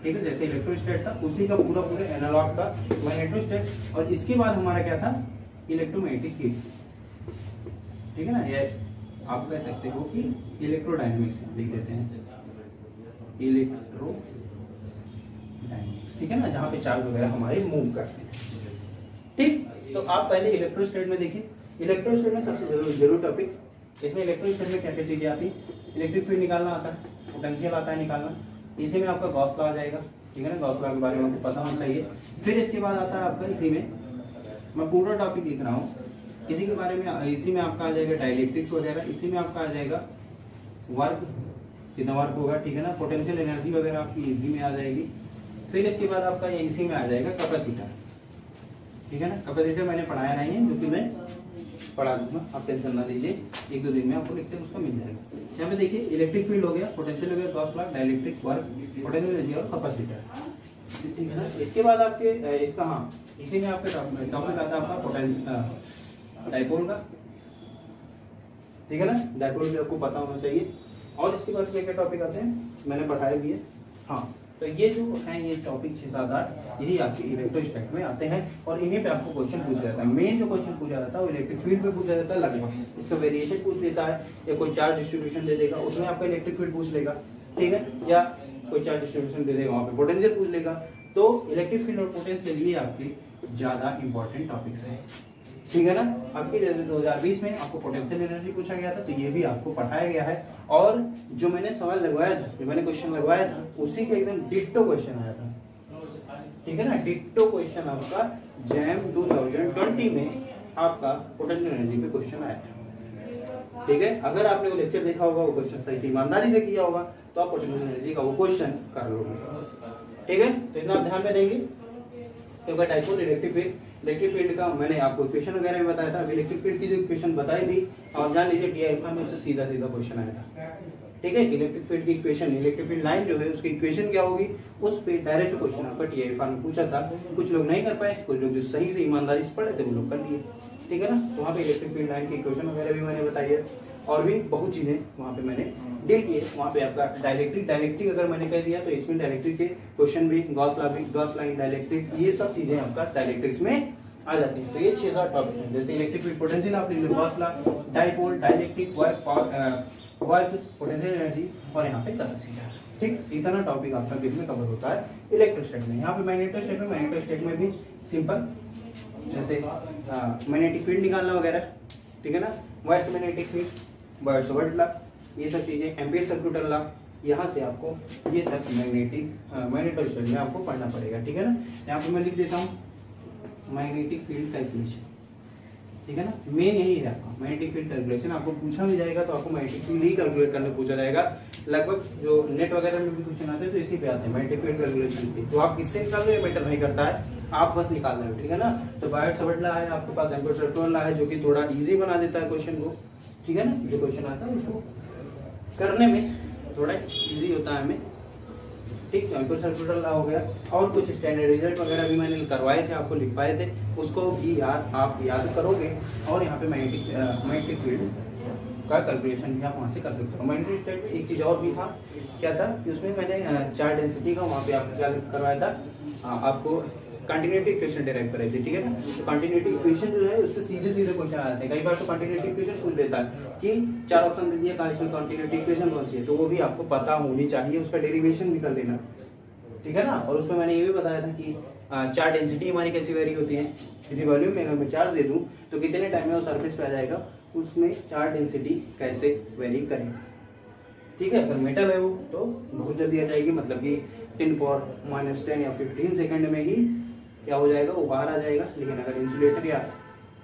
ठीक है, जैसे इलेक्ट्रोस्टैट था उसी का पूरा एनालॉग था मैग्नेटोस्टैट। और इसके बाद हमारा क्या था, इलेक्ट्रोमैग्नेटिक फील्ड, ठीक है ना, ये आप कह सकते हो कि इलेक्ट्रोडायनेमिक्स लिख देते हैं, इलेक्ट्रोडायनेमिक्स, ठीक है ना, जहाँ पे चार्ज वगैरह हमारे मूव करते हैं, ठीक। तो आप पहले इलेक्ट्रोस्टैट में देखिए, इलेक्ट्रोस्टैट में सबसे जरूरी टॉपिक, इसमें इलेक्ट्रोस्टैट में क्या क्या चीजें आती है, इलेक्ट्रिक फील्ड निकालना आता है, पोटेंशियल आता है निकालना, इसी में आपका गॉस लॉ आ जाएगा, ठीक है ना, गॉस लॉ के बारे में आपको पता होना चाहिए। फिर इसके बाद आता है आपका, इसी में मैं पूरा टॉपिक लिख रहा हूँ, इसी के बारे में, इसी में आपका आ जाएगा डाइलेक्ट्रिक्स वगैरह, इसी में आपका आ जाएगा वर्क, कितना वर्क होगा, ठीक है ना, पोटेंशियल एनर्जी वगैरह आपकी इसी में आ जाएगी। फिर इसके बाद आपका इसी में आ जाएगा कैपेसिटर, ठीक है ना। कैपेसिटर मैंने पढ़ाया नहीं है, जो कि मैं पढ़ा दूंगा, आप टेंशन ना लीजिए, 1-2 दिन में आपको लेक्चर उसका मिल जाएगा। यहाँ पे देखिए इलेक्ट्रिक फील्ड हो गया, पोटेंशियल हो गया, Gauss law, dielectric, work, potential energy और कैपेसिटर, ठीक है ना। इसके बाद आपके इसका, हाँ, इसी में आपका टॉपिक आता है आपका डाइपोल का, ठीक है ना, डाइपोल भी आपको पता होना चाहिए। और इसके बाद क्या क्या टॉपिक आते हैं मैंने पढ़ाए भी है, हाँ। तो ये जो है ये टॉपिक 6, 7, 8 यही आपके इलेक्ट्रोस्टैट में आते हैं और इन्हीं पे आपको क्वेश्चन पूछा जाता है। मेन जो क्वेश्चन पूछा जाता है वो इलेक्ट्रिक फील्ड पे पूछा जाता है, लगभग इसका वेरिएशन पूछ लेता है, या कोई चार्ज डिस्ट्रीब्यूशन दे देगा उसमें आपका इलेक्ट्रिक फील्ड पूछ लेगा, ठीक है, या कोई चार्ज डिस्ट्रीब्यूशन दे देगा वहाँ पे पोटेंशियल पूछ लेगा, तो इलेक्ट्रिक फील्ड और पोटेंशियल ये आपके ज्यादा इंपॉर्टेंट टॉपिक्स हैं, ठीक है ना। आपके 2020 में आपको पोटेंशियल एनर्जी पूछा गया था, तो ये भी आपको पढ़ाया गया है। और जो मैंने सवाल लगवाया था, जो मैंने क्वेश्चन लगवाया था, उसी का एकदम डिट्टो क्वेश्चन आया था, ठीक है ना। डिट्टो क्वेश्चन आपका जैम 2020 में आपका पोटेंशियल एनर्जी पे क्वेश्चन आया था, ठीक है। अगर आपने वो लेक्चर देखा होगा, वो क्वेश्चन सही से ईमानदारी से किया होगा, तो आप पोटेंशियल एनर्जी का वो क्वेश्चन कर लोगे, ठीक है। तो इतना आप ध्यान में देंगे। क्योंकि डाइपोल इलेक्ट्रिक फील्ड का मैंने आपको इक्वेशन वगैरह में बताया था। अभी इलेक्ट्रिक फील्ड की जो इक्वेशन बताई थी, और जान लीजिए DIFR में उससे सीधा सीधा क्वेश्चन आया था, ठीक है। इलेक्ट्रिक फील्ड की इक्वेशन, इलेक्ट्रिक फील्ड लाइन जो है उसकी इक्वेशन क्या होगी, उस पे डायरेक्ट क्वेश्चन आपका DIFR में पूछा था। कुछ लोग नहीं कर पाए, कुछ लोग जो सही से ईमानदारी से पढ़े थे वो लोग कर लिए, ठीक है ना। तो वहाँ पे इलेक्ट्रिक फील्ड लाइन की इक्वेशन वगैरह भी मैंने बताई है, और भी बहुत चीजें वहाँ पे मैंने डील की है। वहाँ पे आपका डायलेक्ट्रिक अगर मैंने कह दिया तो इसमें डायलेक्ट्रिक के क्वेश्चन भी, गॉस लाइन डायलेक्ट्रिक, ये सब चीजें आपका डायलेक्ट्रिक्स में आ जाती है। तो ये 6-7 टॉपिक हैं, जैसे इलेक्ट्रिक फील्ड पोटेंशियल आपने Gauss law, dipole, dielectric, work, potential energy, और यहाँ पे कैपेसिटर, ठीक। इतना टॉपिक आपका किसमें कवर होता है, इलेक्ट्रोस्टैटिक में। यहाँ पे मैग्नेटोस्टैटिक में भी सिंपल, जैसे मैग्नेटिक फील्ड निकालना वगैरह, ठीक है ना। Wires magnetic field, wires word law, ये सब चीजें, एम्पियर सर्क्यूटल लॉ, यहाँ से आपको ये सब मैग्नेटोस्टैटिक में आपको पढ़ना पड़ेगा, ठीक है ना। यहाँ पे मैं लिख देता हूँ मैग्नेटिक फील्ड कैलकुलेशन, ठीक है ना। मेन यही है आपका मैग्नेटिक फील्ड कैलकुलेशन। आपको पूछा भी जाएगा तो आपको मैग्नेटिक फील्ड ही कैलकुलेट करने पूछा जाएगा। लगभग जो नेट वगैरह में भी क्वेश्चन आते हैं तो इसी पे आते हैं मैग्नेटिक फील्ड कैलकुलेशन पे। तो आप किससे निकाल रहे हो मैटर नहीं करता है, आप बस निकाल रहे हो, ठीक है ना। तो बायट सवटला है आपके पास, एम्पियर सर्कुलर है जो कि थोड़ा इजी बना देता है क्वेश्चन को, ठीक है ना। जो क्वेश्चन आता है उसको करने में थोड़ा इजी होता है हमें, ठीक। तो एम्पियर सर्कुलर लॉ हो गया, और कुछ स्टैंडर्ड रिजल्ट वगैरह भी मैंने करवाए थे, आपको लिखवाए थे, उसको भी आप याद करोगे। और यहाँ पे मैग्नेटिक फील्ड का कैलकुलेशन भी आप वहाँ से कर सकते हो। मैग्नेटिक स्टेट में एक चीज और भी था, क्या था कि उसमें मैंने चार्ज डेंसिटी का वहाँ पे आपको क्या करवाया था, आपको कंटिन्यूटी इक्वेशन डिराइव कराई थी, ठीक है ना। तो कंटिन्यूटी इक्वेशन जो है उस पर सीधे सीधे क्वेश्चन आते हैं। कई बार तो कंटिन्यूटी इक्वेशन पूछ लेता है कि 4 ऑप्शन दे दिया, कहा इसमें कंटिन्यूटी इक्वेशन कौन सी है, तो वो भी आपको पता होनी चाहिए, उसका डेरिवेशन भी कर लेना, ठीक है ना। और उसमें मैंने ये भी बताया था कि चार्ज डेंसिटी हमारी कैसी वेरी होती है। किसी वॉल्यूम में अगर मैं चार्ज दे दूं तो कितने टाइम में वो सरफेस पे आ जाएगा, उसमें चार्ज डेंसिटी कैसे वेरी करें, ठीक है। अगर मेटल है वो तो बहुत जल्दी आ जाएगी, मतलब कि 10⁻⁻10 या 15 सेकंड में ही क्या हो जाएगा, वो बाहर आ जाएगा। लेकिन अगर इंसुलेटर या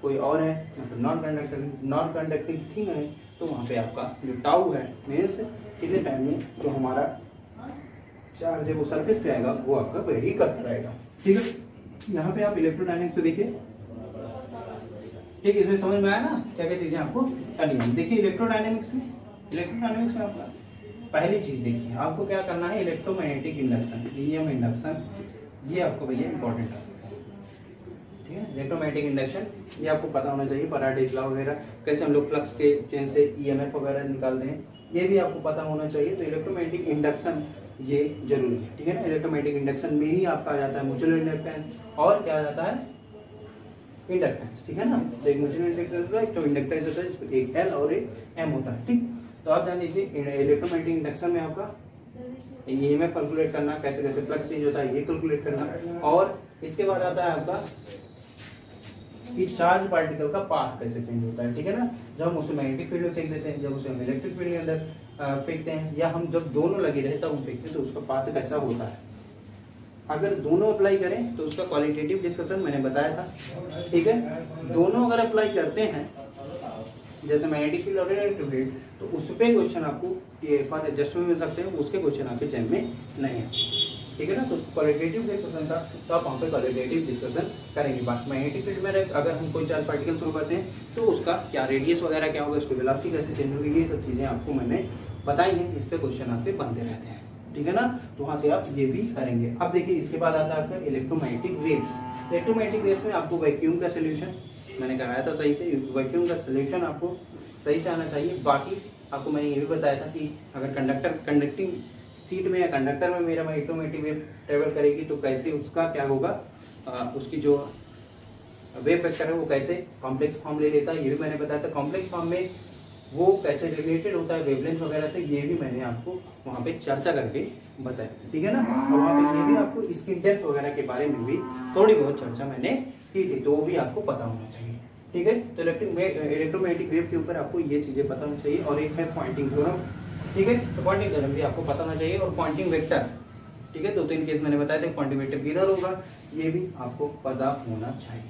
कोई और है, मतलब नॉन कंडक्टिंग थिंग है, तो वहाँ पे आपका जो टाउ है मीन्स कितने टाइम में जो हमारा चार्ज है वो सरफेस पे आएगा, वो आपका वेरी करता रहेगा, ठीक है। यहाँ पे आप इलेक्ट्रोडायनेमिक्स से देखिए, ठीक है। इसमें समझ में आया ना क्या क्या चीजें आपको करनी है। देखिए इलेक्ट्रोडायनेमिक्स में आपका पहली चीज देखिए, आपको क्या करना है, इलेक्ट्रोमैग्नेटिक इंडक्शन, ईएम इंडक्शन, ये आपको भैया इंपॉर्टेंट है, ठीक है। इलेक्ट्रोमैग्नेटिक इंडक्शन ये आपको पता होना चाहिए, फैराडेज लॉ वगैरह, कैसे हम लोग फ्लक्स के चेन से ईएमएफ वगैरह निकालते हैं, ये भी आपको पता होना चाहिए। तो इलेक्ट्रोमैग्नेटिक इंडक्शन ये जरूरी है, ठीक है ना। इलेक्ट्रोमैग्नेटिक इंडक्शन में ही आपका आ जाता है म्यूचुअल इंडक्टेंस, और क्या आ जाता है, इंडक्टेंस, ठीक है ना। तो एक म्यूचुअल इंडक्टेंस होता है, तो इंडक्टेंस होता है, इसमें एक एल और एक एम होता है, ठीक। तो आप जान लीजिए इलेक्ट्रोमैग्नेटिक इंडक्शन में आपका ईएमएफ कैलकुलेट करना, कैसे कैसे फ्लक्स चेंज होता है ये कैलकुलेट करना, और इसके बाद आता है आपका कि चार्ज पार्टिकल का पाथ कैसे चेंज होता है, ठीक है ना। जब हम उसे मैग्नेटिक फील्ड में फेंक देते हैं, जब उसे हम इलेक्ट्रिक फील्ड के अंदर फेंकते हैं, या हम जब दोनों लगे रहे तब हम फेंकते हैं, तो उसका पाथ कैसा होता है। अगर दोनों अप्लाई करें तो उसका क्वालिटेटिव डिस्कशन मैंने बताया था, ठीक है। दोनों अगर अप्लाई करते हैं, जैसे मैग्नेटिक फील्ड और इलेक्ट्रिक फील्ड, तो उस पे क्वेश्चन आपको DIFR एडजस्ट में मिल सकते हैं, उसके क्वेश्चन आपके जैम में नहीं है, ठीक है ना। तो क्वालिटेटिव डिस्कशन था, तो आप वहाँ पे क्वालिटेटिव डिस्कशन करेंगे। बात मैग्नेटिक फील्ड में अगर हम कोई चार्ज पार्टिकल शो करते हैं तो उसका क्या रेडियस वगैरह क्या होगा, उसकी वेलोसिटी कैसे चेंज होगी, ये सब चीजें आपको मैंने बताई हैं। इस पे क्वेश्चन आपके बनते रहते हैं, ठीक है ना। तो वहाँ से आप ये भी करेंगे। अब देखिए इसके बाद आता है आपका इलेक्ट्रोमैग्नेटिक वेव्स। इलेक्ट्रोमैग्नेटिक वेव्स में आपको वैक्यूम का सोल्यूशन मैंने कराया था सही से, वैक्यूम का सोल्यूशन आपको सही से आना चाहिए। बाकी आपको मैंने ये भी बताया था कि अगर कंडक्टिंग सीट में या कंडक्टर में मेरा इलेक्ट्रोमैग्नेटिक वेव ट्रेवल करेगी तो कैसे उसका क्या होगा, उसकी जो वेव वेक्टर है वो कैसे कॉम्प्लेक्स फॉर्म ले लेता है, ये भी मैंने बताया था। कॉम्प्लेक्स फॉर्म में वो कैसे रिलेटेड होता है वेवलेंथ वगैरह से, ये भी मैंने आपको वहाँ पे चर्चा करके बताया, ठीक है ना। और वहाँ पे ये भी आपको इसकी डेप्थ वगैरह के बारे में भी थोड़ी बहुत चर्चा मैंने की थी, तो वो भी आपको पता होना चाहिए, ठीक है। तो इलेक्ट्रोमैग्नेटिक वेव के ऊपर आपको ये चीजें पता होनी चाहिए। और एक है पॉइंटिंग थ्योरम, ठीक है, तो पॉइंटिंग थ्योरम भी आपको पता होना चाहिए। और पॉइंटिंग वेक्टर, ठीक है, 2-3 केस मैंने बताया था, पॉइंटिंग वेक्टर किधर होगा ये भी आपको पता होना चाहिए,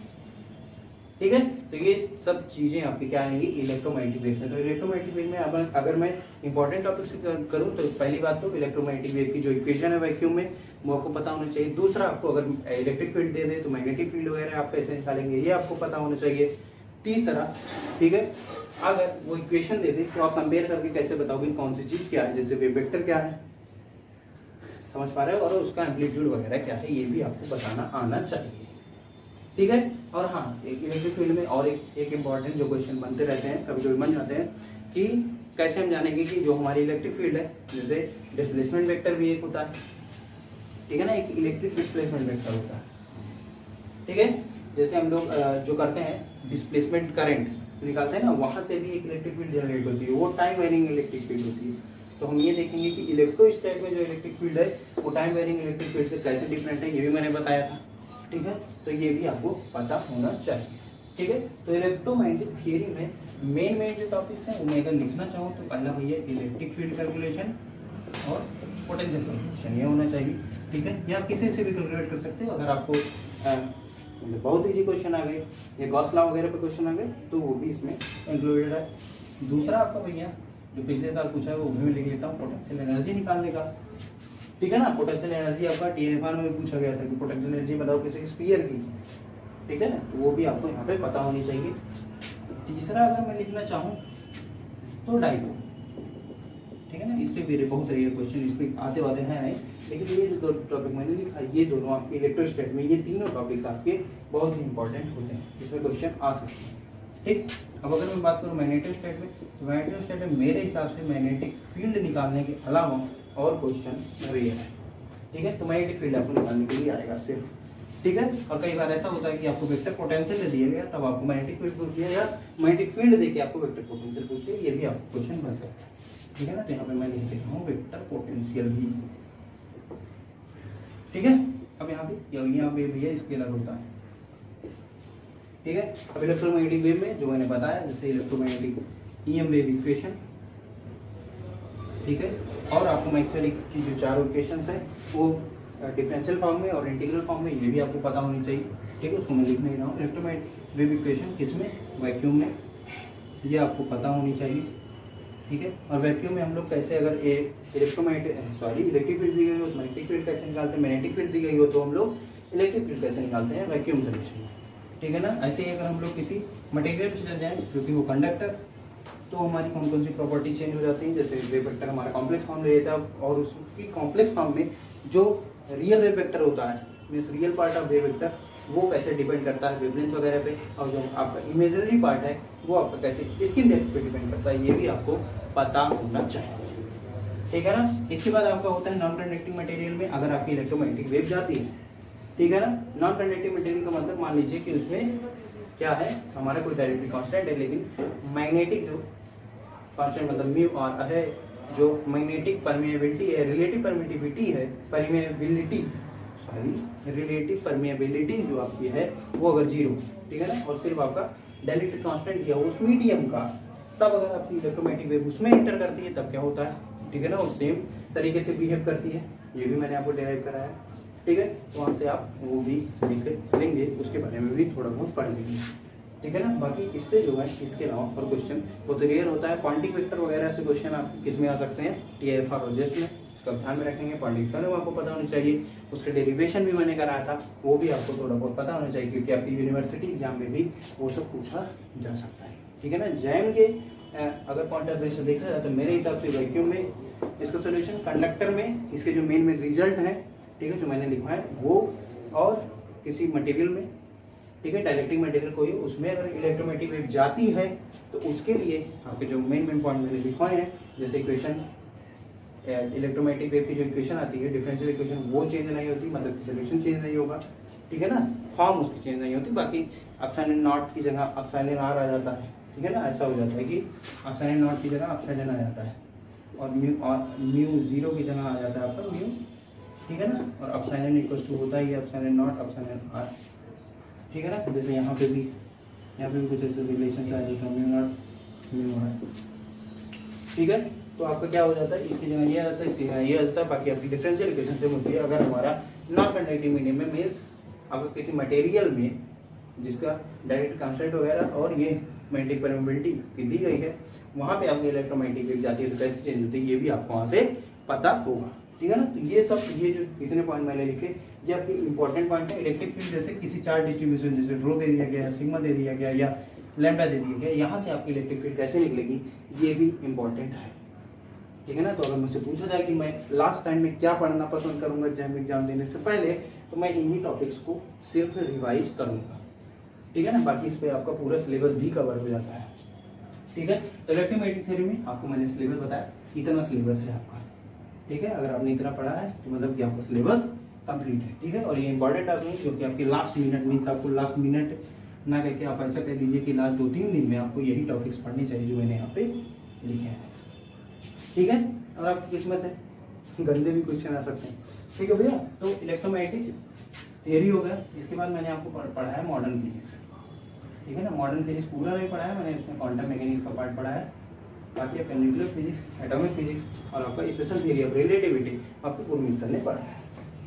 ठीक है। तो ये सब चीजें आपकी क्या आएंगी इलेक्ट्रोमैग्नेटिक वेव में। तो इलेक्ट्रोमैग्नेटिक वेव में अगर मैं इंपॉर्टेंट टॉपिक से करूं तो पहली बात तो इलेक्ट्रोमैग्नेटिक वेव की जो इक्वेशन है वैक्यूम में वो आपको पता होना चाहिए। दूसरा, आपको अगर इलेक्ट्रिक फील्ड दे दे तो मैग्नेटिक फील्ड वगैरह आप कैसे निकालेंगे ये आपको पता होना चाहिए। तीसरा, ठीक है, अगर वो इक्वेशन दे दे तो आप कंपेयर करके कैसे बताओगे कौन सी चीज क्या है, जैसे वेव वेक्टर क्या है, समझ पा रहे हो, और उसका एम्पलीट्यूड वगैरह क्या है ये भी आपको बताना आना चाहिए, ठीक है। और हाँ, एक इलेक्ट्रिक फील्ड में और एक इम्पॉर्टेंट जो क्वेश्चन बनते रहते हैं, कभी कभी बन जाते हैं कि कैसे हम जानेंगे कि जो हमारी इलेक्ट्रिक फील्ड है, जैसे डिस्प्लेसमेंट वेक्टर भी एक होता है, ठीक है ना, एक इलेक्ट्रिक डिस्प्लेसमेंट वेक्टर होता है, ठीक है। जैसे हम लोग जो करते हैं डिस्प्लेसमेंट करंट निकालते हैं ना, वहां से भी एक इलेक्ट्रिक फील्ड जनरेट होती है, वो टाइम वेरिंग इलेक्ट्रिक फील्ड होती है। तो हम ये देखेंगे कि इलेक्ट्रोस्टैट में जो इलेक्ट्रिक फील्ड है वो टाइम वेरिंग इलेक्ट्रिक फील्ड से कैसे डिफरेंट है, ये भी मैंने बताया था, ठीक है। तो ये भी आपको पता होना चाहिए, ठीक है। तो इलेक्ट्रोमैग्नेटिक थियरी में मेन जो टॉपिक्स हैं वो मैं अगर लिखना चाहूँ तो पहला भैया इलेक्ट्रिक फील्ड कैलकुलेशन और पोटेंशियल कैलकुलेशन ये होना चाहिए, ठीक है। या किसी से भी कैलकुलेट कर सकते हो। अगर आपको बहुत इजी क्वेश्चन आ गए या गॉस लॉ वगैरह पे क्वेश्चन आ गए तो वो भी इसमें इंक्लूडेड है। दूसरा आपका भैया जो पिछले साल पूछा है वो भी मैं लिख लेता हूँ, पोटेंशियल एनर्जी निकालने का, ठीक है ना। पोटेंशियल एनर्जी आपका TFR में पूछा गया था कि पोटेंशियल एनर्जी बताओ किसी स्फीयर की, ठीक है ना, तो वो भी आपको यहाँ पे पता होनी चाहिए। तीसरा अगर मैं लिखना चाहूँ तो डाइपोल, ठीक है ना, इस पे भी बहुत रेयर क्वेश्चन इसमें आते वाले हैं नहीं, लेकिन ये जो टॉपिक मैंने लिखा ये दोनों आपके इलेक्ट्रोस्टैट में, ये तीनों टॉपिक्स आपके बहुत ही इंपॉर्टेंट होते हैं, इसमें क्वेश्चन आ सकते हैं, ठीक। अब अगर मैं बात करूँ मैग्नेटोस्टैट में, तो मैग्नेटोस्टैट में मेरे हिसाब से मैग्नेटिक फील्ड निकालने के अलावा और क्वेश्चन रेयर है, ठीक है। तो मैग्नेटिक फील्ड आपको निकालने के लिए आएगा सिर्फ, ठीक है। और कई बार ऐसा होता है कि आपको वेक्टर पोटेंशियल दे दिया गया तब आपको मैग्नेटिक फील्ड पूछ दिया, या मैग्नेटिक फील्ड देके आपको वेक्टर पोटेंशियल पूछ दिया, ये भी आपको क्वेश्चन बन सकता है, ठीक है ना। तो यहाँ पे मैं लिख देता हूँ वेक्टर पोटेंशियल भी, ठीक है। अब यहाँ पे भैया स्केलर होता है, ठीक है। अब इलेक्ट्रोमैग्नेटिक वेव में जो मैंने बताया जैसे इलेक्ट्रोमैग्नेटिक EM वेव इक्वेशन, ठीक है। और आपको मैक्सवेल की जो चारों इक्वेशंस है वो डिफरेंशियल फॉर्म में और इंटीग्रल फॉर्म में, ये भी आपको पता होनी चाहिए, ठीक है। उसको मैं लिख नहीं रहा हूँ। इलेक्ट्रोमैग्नेटिक वेव इक्वेशन किसमें, वैक्यूम में, ये आपको पता होनी चाहिए, ठीक है। और वैक्यूम में हम लोग कैसे अगर इलेक्ट्रिक फील्ड दी गई हो तो मैग्नेटिक फील्ड कैसे निकालते हैं, मैग्नेटिक फील्ड दी गई हो तो हम लोग इलेक्ट्रिक फील्ड कैसे निकालते हैं वैक्यूम सोल्यूशन में, ठीक है ना। ऐसे ही अगर हम लोग किसी मटेरियल से चल जाए क्योंकि वो कंडक्टर, तो हमारी कौन कौन सी प्रॉपर्टी चेंज हो जाती है, जैसे वेव वेक्टर हमारा कॉम्प्लेक्स फॉर्म ले लेता है और उसकी कॉम्प्लेक्स फॉर्म में जो रियल वेव वेक्टर होता है, means real part of wave vector, वो कैसे डिपेंड करता है वेवलेंथ वगैरह पे, और जो आपका इमेजिनरी पार्ट है वो आपका कैसे स्किन डेप्थ पे डिपेंड करता है, ये भी आपको पता होना चाहिए, ठीक है ना। इसके बाद आपका होता है नॉन कंडक्टिंग मटेरियल में अगर आपकी इलेक्ट्रोमैग्नेटिक वेव जाती है, ठीक है ना। नॉन कंडक्टिंग मटेरियल का मतलब मान लीजिए कि उसमें क्या है, हमारा कोई डायरेक्टली कांस्टेंट है, लेकिन मैग्नेटिक जो कांस्टेंट मतलब म्यू आर है, जो मैग्नेटिक परमिएबिलिटी है, रिलेटिव परमिटिविटी है, रिलेटिव परमिएबिलिटी जो आपकी है वो अगर 0, ठीक है ना, और सिर्फ आपका डायरेक्टली कांस्टेंट किया उस मीडियम का, तब अगर आपकी इलेक्ट्रोमैग्नेटिक वेव उसमें इंटर करती है तब क्या होता है, ठीक है ना, वो सेम तरीके से बिहेव करती है, ये भी मैंने आपको डेराइव कराया है, ठीक है। तो वहाँ से आप वो भी लिख लेंगे, उसके बारे में भी थोड़ा बहुत पढ़ लेंगे, ठीक है ना। बाकी इससे जो है इसके अलावा और क्वेश्चन बहुत रेयर होता है। क्वांटिक वेक्टर वगैरह से क्वेश्चन आप किस में आ सकते हैं, TFR और जेस्ट में, इसका ध्यान में रखेंगे। क्वांटिक वेक्टर आपको पता होनी चाहिए, उसके डेरिवेशन भी मैंने कराया था, वो भी आपको थोड़ा बहुत पता होना चाहिए क्योंकि आपकी यूनिवर्सिटी एग्जाम में भी वो सब पूछा जा सकता है, ठीक है ना। जैम के अगर पॉइंट ऑफ व्यू से देखा जाए तो मेरे हिसाब से वैक्यूम में इसका सोल्यूशन, कंडक्टर में इसके जो मेन रिजल्ट है, ठीक है, जो मैंने लिखा है वो, और किसी मटेरियल में, ठीक है, डाइलेक्ट्रिक मटेरियल कोई उसमें अगर इलेक्ट्रोमैग्नेटिक वेव जाती है तो उसके लिए आपके जो मेन पॉइंट मैंने लिखवाए हैं, जैसे इक्वेशन इलेक्ट्रोमैग्नेटिक वेव की जो इक्वेशन आती है डिफरेंशियल इक्वेशन, वो चेंज नहीं होती, मतलब सोल्यूशन चेंज नहीं होगा, ठीक है ना, फॉर्म उसकी चेंज नहीं होती, बाकी एप्सिलॉन नॉट की जगह एप्सिलॉन आर आ जाता है, ठीक है ना, ऐसा हो जाता है कि अपसाइड नॉट की जगह अपसाइड आ जाता है और म्यू जीरो की जगह आ जाता है आपका म्यू, ठीक है ना, और अपसाइड इक्वल टू होता ही है अपसाइड नॉट अपसाइड आर, ठीक है ना। जैसे यहाँ पे भी कुछ ऐसे रिलेशन आ जाता है म्यू नॉट म्यू आर, ठीक है। तो आपका क्या हो जाता है, इसकी जगह ये आता है, ये आता है, बाकी आपकी डिफरेंशियल इक्वेशन से होती है। अगर हमारा नॉन कंडक्टिंग मीडियम में मीन्स आपको किसी मटेरियल में जिसका डायरेक्ट कांस्टेंट वगैरह और ये मैग्नेटिक परमेबिलिटी दी गई है, वहां पे आपकी इलेक्ट्रोमैग्नेटिक वेव जाती है तो कैसे चेंज होती है ये भी आपको वहां से पता होगा, ठीक है ना। तो ये सब ये जो इतने पॉइंट मैंने लिखे ये आपके इंपॉर्टेंट पॉइंट है। इलेक्ट्रिक फील्ड जैसे किसी चार्ज डिस्ट्रीब्यूशन जैसे रो दे दिया गया, सिग्मा दे दिया गया या लैम्डा दे दिया गया, यहाँ से आपकी इलेक्ट्रिक फील्ड कैसे निकलेगी ये भी इंपॉर्टेंट है, ठीक है ना। तो अगर मुझसे पूछा जाए कि मैं लास्ट टाइम में क्या पढ़ना पसंद करूंगा एग्जाम देने से पहले, तो मैं इन्हीं टॉपिक्स को सिर्फ रिवाइज करूंगा, ठीक है ना। बाकी इस पे आपका पूरा सिलेबस भी कवर हो जाता है, ठीक है। तो इलेक्ट्रोमैग्नेटिक थ्योरी में आपको मैंने सिलेबस बताया, इतना सिलेबस है आपका, ठीक है। अगर आपने इतना पढ़ा है तो मतलब कि आपका सिलेबस कंप्लीट है, ठीक है। और ये इंपॉर्टेंट आपने जो कि आपकी लास्ट मिनट मीन्स आपको लास्ट मिनट ना करके आप ऐसा कह दीजिए कि लास्ट 2-3 दिन में आपको यही टॉपिक्स पढ़ने चाहिए जो मैंने यहाँ पे लिखे हैं, ठीक है। और आपकी किस्मत है गंदे भी क्वेश्चन आ सकते हैं, ठीक है भैया। तो इलेक्ट्रोमैग्नेटिक थियरी हो गया। इसके बाद मैंने आपको पढ़ा है मॉडर्न फिजिक्स, ठीक है ना। मॉडर्न फिजिक्स पूरा नहीं पढ़ा है मैंने, उसमें क्वांटम मैकेनिक्स का पार्ट पढ़ा है, बाकी आपका न्यूक्लियर फिजिक्स, एटॉमिक फिजिक्स और आपका स्पेशल थियरी ऑफ रिलेटिविटी आपको उर्मिल सर ने पढ़ा है,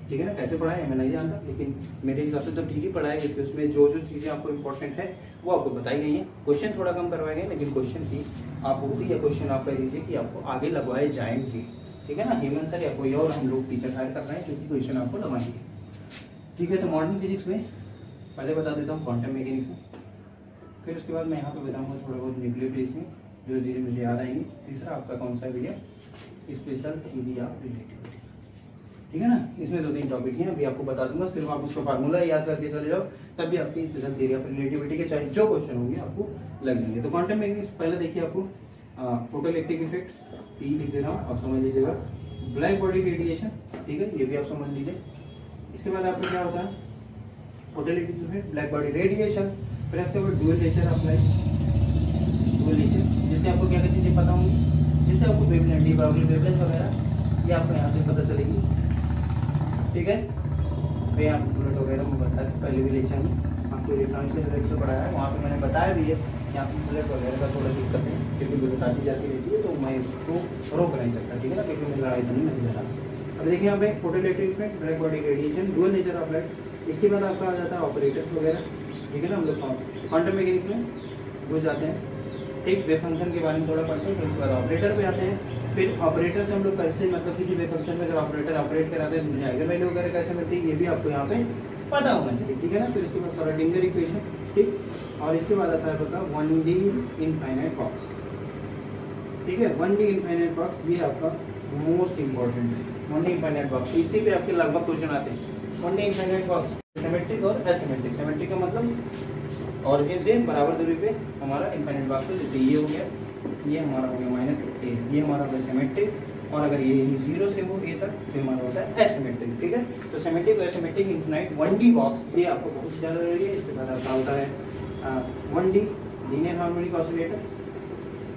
ठीक है ना। कैसे पढ़ा है मैं नहीं जानता, लेकिन मेरे हिसाब से तो ठीक ही पढ़ा है, क्योंकि उसमें जो जो चीज़ें आपको इंपॉर्टेंट है वो आपको बताई गई हैं। क्वेश्चन थोड़ा कम करवाए गए, लेकिन क्वेश्चन की आपूर्ति या क्वेश्चन आप कह दीजिए कि आपको आगे लगवाए जाएंगे, ठीक है ना। हेमंत सर या कोई और हम लोग टीचर हायर कर रहे हैं क्योंकि क्वेश्चन आपको लगवाएंगे, ठीक है। तो मॉडर्न फिजिक्स में पहले बता देता हूँ क्वांटम मैकेनिक्स में, फिर उसके बाद मैं यहाँ पे बताऊँगा थोड़ा बहुत न्यूक्लियर फिजिक्स में जो चीज़ें मुझे याद आएंगी। तीसरा आपका कौन सा है भैया, स्पेशल थ्योरी ऑफ रिलेटिविटी, ठीक है ना। इसमें 2-3 टॉपिक हैं, अभी आपको बता दूंगा, सिर्फ आप उसका फार्मूला याद करके चले जाओ, तब भी आपकी स्पेशल थ्योरी ऑफ रिलेटिविटी के चाहे जो क्वेश्चन होंगे आपको लग जाएंगे। तो क्वांटम मैकेनिक्स पहले देखिए, आपको फोटो इलेक्ट्रिक इफेक्ट पी लिख दे रहा हूँ, आप समझ लीजिएगा। ब्लैक बॉडी रेडिएशन, ठीक है, ये भी आप समझ लीजिए। इसके बाद आपको क्या होता है, photo electric effect, black body radiation, फिर उसके बाद dual nature of light, dual nature जिससे आपको क्या क्या चीजें पता होंगी, जिससे आपको वेवलेंथ, डी ब्राउनी वेवलेंथ वगैरह ये आपको यहाँ से पता चलेगी, ठीक है। मैं आपको बुलेट वगैरह में बताया पहले भी लेक्चर में आपको इलेक्ट्रॉनिक्स के डायरेक्ट से पढ़ाया है, वहाँ पे मैंने बताया भी है कि आपको बुलेट वगैरह का थोड़ा दिक्कत है, क्योंकि बुलेट आती जाती रहती है तो मैं उसको रोक नहीं सकता, ठीक है ना, क्योंकि मुझे लड़ाई नहीं नहीं जा रहा। अब देखिए यहाँ पे photo electric effect, black body radiation, dual nature of light. इसके बाद आपका आ जाता है ऑपरेटर्स वगैरह, ठीक है ना। हम लोग क्वांटम मैकेनिक्स में घुस जाते हैं, ठीक, वेव फंक्शन के बारे में थोड़ा पढ़ते हैं, फिर उसके बाद ऑपरेटर पे आते हैं। फिर ऑपरेटर से हम लोग कैसे, मतलब किसी वेव फंक्शन में अगर ऑपरेटर ऑपरेट कराते हैं तो मुझे आइगन वैल्यू वगैरह कैसे मिलती है ये भी आपको यहाँ पे पता होना चाहिए, ठीक है ना। फिर उसके बाद श्रोडिंगर इक्वेशन, ठीक, और इसके बाद आता है आपका 1D इनफाइनाइट बॉक्स, ठीक है। 1D इनफाइनाइट बॉक्स ये आपका मोस्ट इंपॉर्टेंट है, 1D इनफाइनाइट बॉक्स, इसी पे आपके लगभग क्वेश्चन आते हैं। 1D इनफाइनाइट बॉक्स सिमेट्रिक और एसिमेट्रिक, सिमेट्रिक का मतलब ऑरिजिन से बराबर दूरी पे हमारा इनफाइनाइट बॉक्स है, जैसे ये हो गया, ये हमारा हो गया -a, ये हमारा होगा सिमेट्रिक, और अगर ये 0 से हो a तक तो हमारा होता है एसिमेट्रिक, ठीक है। तो सिमेट्रिक और एसिमेट्रिक इनफाइनाइट 1D बॉक्स ये आपको बहुत ज़्यादा जरूरी है। इसके बाद आपका होता है 1D लीनियर हार्मोनिक ऑसिलेटर,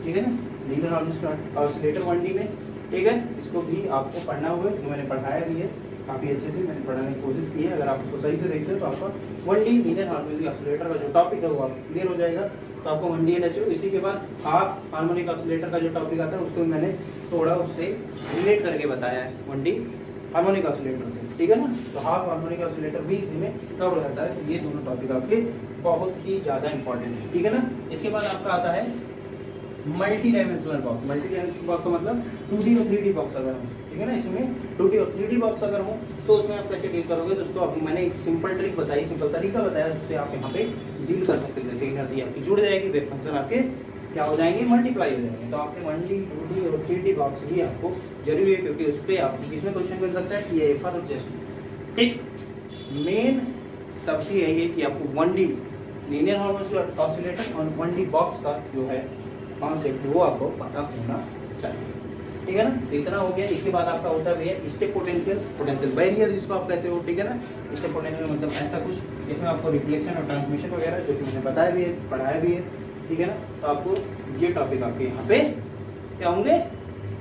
ठीक है ना, लीनियर हार्मोनिक ऑसिलेटर 1D में, ठीक है। इसको भी आपको पढ़ना होगा, जो मैंने पढ़ाया भी है काफ़ी अच्छे से, मैंने पढ़ाने की कोशिश की है। अगर आप उसको सही से देखते हो तो आपका 1D लीनियर हार्मोनिक ऑसिलेटर का जो टॉपिक है वो आपको क्लियर हो जाएगा। तो आपको 1D एनएचओ, इसी के बाद हाफ हार्मोनिक ऑसिलेटर का जो टॉपिक आता है उसको मैंने थोड़ा उससे रिलेट करके बताया है 1D हार्मोनिक ऑसिलेटर से, ठीक है ना। तो हाफ हार्मोनिक ऑसिलेटर भी इसी में कवर हो जाता है। तो ये दोनों टॉपिक आपके बहुत ही ज़्यादा इंपॉर्टेंट है, ठीक है ना। इसके बाद आपका आता है multi dimensional box. Multi dimensional box का मतलब 2D और 3D बॉक्स अगर हो, ठीक है ना। इसमें 2D और 3D बॉक्स अगर हो तो उसमें आप कैसे डील करोगे, तो उसको अभी मैंने एक सिंपल ट्रिक बताई, सिंपल तरीका बताया जिससे आप यहाँ पे डील कर सकते हैं। जैसे एनर्जी आपकी जुड़ जाएगी, वेव फंक्शन आपके क्या हो जाएंगे, मल्टीप्लाई हो जाएंगे। तो आपके 1D 2D और 3D बॉक्स भी आपको जरूरी है, क्योंकि उस पर आपको किसमें क्वेश्चन मिल सकता है कि ये फॉर जस्ट, ठीक। मेन सबसे यही है कि आपको 1D लीनियर हार्मोनिक ऑसिलेटर और 1D बॉक्स का जो है कॉन्सेप्ट वो आपको पता होना चाहिए, ठीक है ना। तो इतना हो गया। इसके बाद आपका होता है स्टेप पोटेंशियल, पोटेंशियल बैरियर जिसको आप कहते हो, ठीक है ना। स्टेप पोटेंशियल मतलब ऐसा कुछ इसमें आपको रिफ्लेक्शन और ट्रांसमिशन वगैरह जो कि मैंने बताया भी है, पढ़ाया भी है, ठीक है ना। तो आपको ये टॉपिक आपके यहाँ पे क्या होंगे,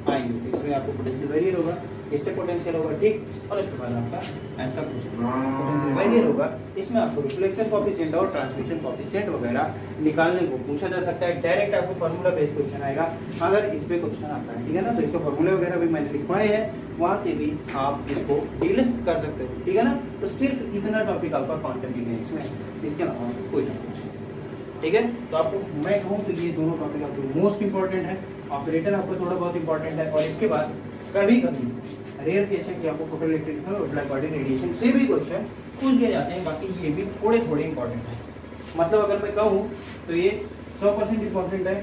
आएंगे। इसमें आपको पोटेंशियल वेरिएट होगा, स्टेप पोटेंशियल होगा, ठीक। और इसके बाद आपका ऐसा कुछ पोटेंशियल वेरिएट होगा। इसमें आपको रिफ्लेक्शन कोएफिशिएंट और ट्रांसमिशन कोएफिशिएंट वगैरह निकालने को पूछा जा सकता है। डायरेक्ट आपको फार्मूला बेस्ड क्वेश्चन आएगा अगर इस पे क्वेश्चन आता है, ठीक है ना। तो इसके फार्मूले वगैरह भी मैंने लिखवाए हैं, वहां से भी आप इसको डील कर सकते हो, ठीक है ना। तो सिर्फ इतना टॉपिक आपका कॉन्टेंट है इसमें, इसके अलावा कोई नहीं, ठीक है। तो आपको मैं कहूँ तो ये दोनों टॉपिक आपको मोस्ट इंपॉर्टेंट है। ऑपरेटर आपको थोड़ा बहुत इंपॉर्टेंट है, और इसके बाद कभी कभी रेयर केस है कि आपको फोटोइलेक्ट्रिक और ब्लैक बॉडी रेडिएशन से भी क्वेश्चन पूछ लिए जाते हैं। बाकी ये भी थोड़े थोड़े इंपॉर्टेंट है। मतलब अगर मैं कहूँ तो ये 100% इंपॉर्टेंट है,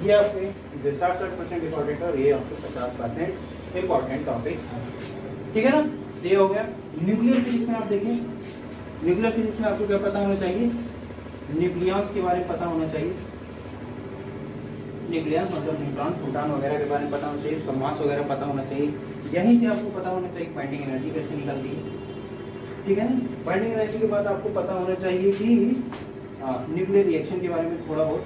ये आपके 60% इंपॉर्टेंट है, और ये आपको 50% इंपॉर्टेंट टॉपिक है, ठीक है ना। ये हो गया। न्यूक्लियर फिजिक्स में आप देखें, न्यूक्लियर फिजिक्स में आपको क्या पता होना चाहिए, न्यूक्लियॉन्स के बारे में पता होना चाहिए। न्यूक्लियस मतलब न्यूट्रॉन प्रोटॉन वगैरह के बारे में पता होना चाहिए, उसका मास वगैरह पता होना चाहिए। यहीं से आपको पता होना चाहिए क्वांटम एनर्जी कैसे निकलती है, ठीक है ना। क्वांटम एनर्जी के बाद आपको पता होना चाहिए कि न्यूक्लियर रिएक्शन के बारे में थोड़ा बहुत,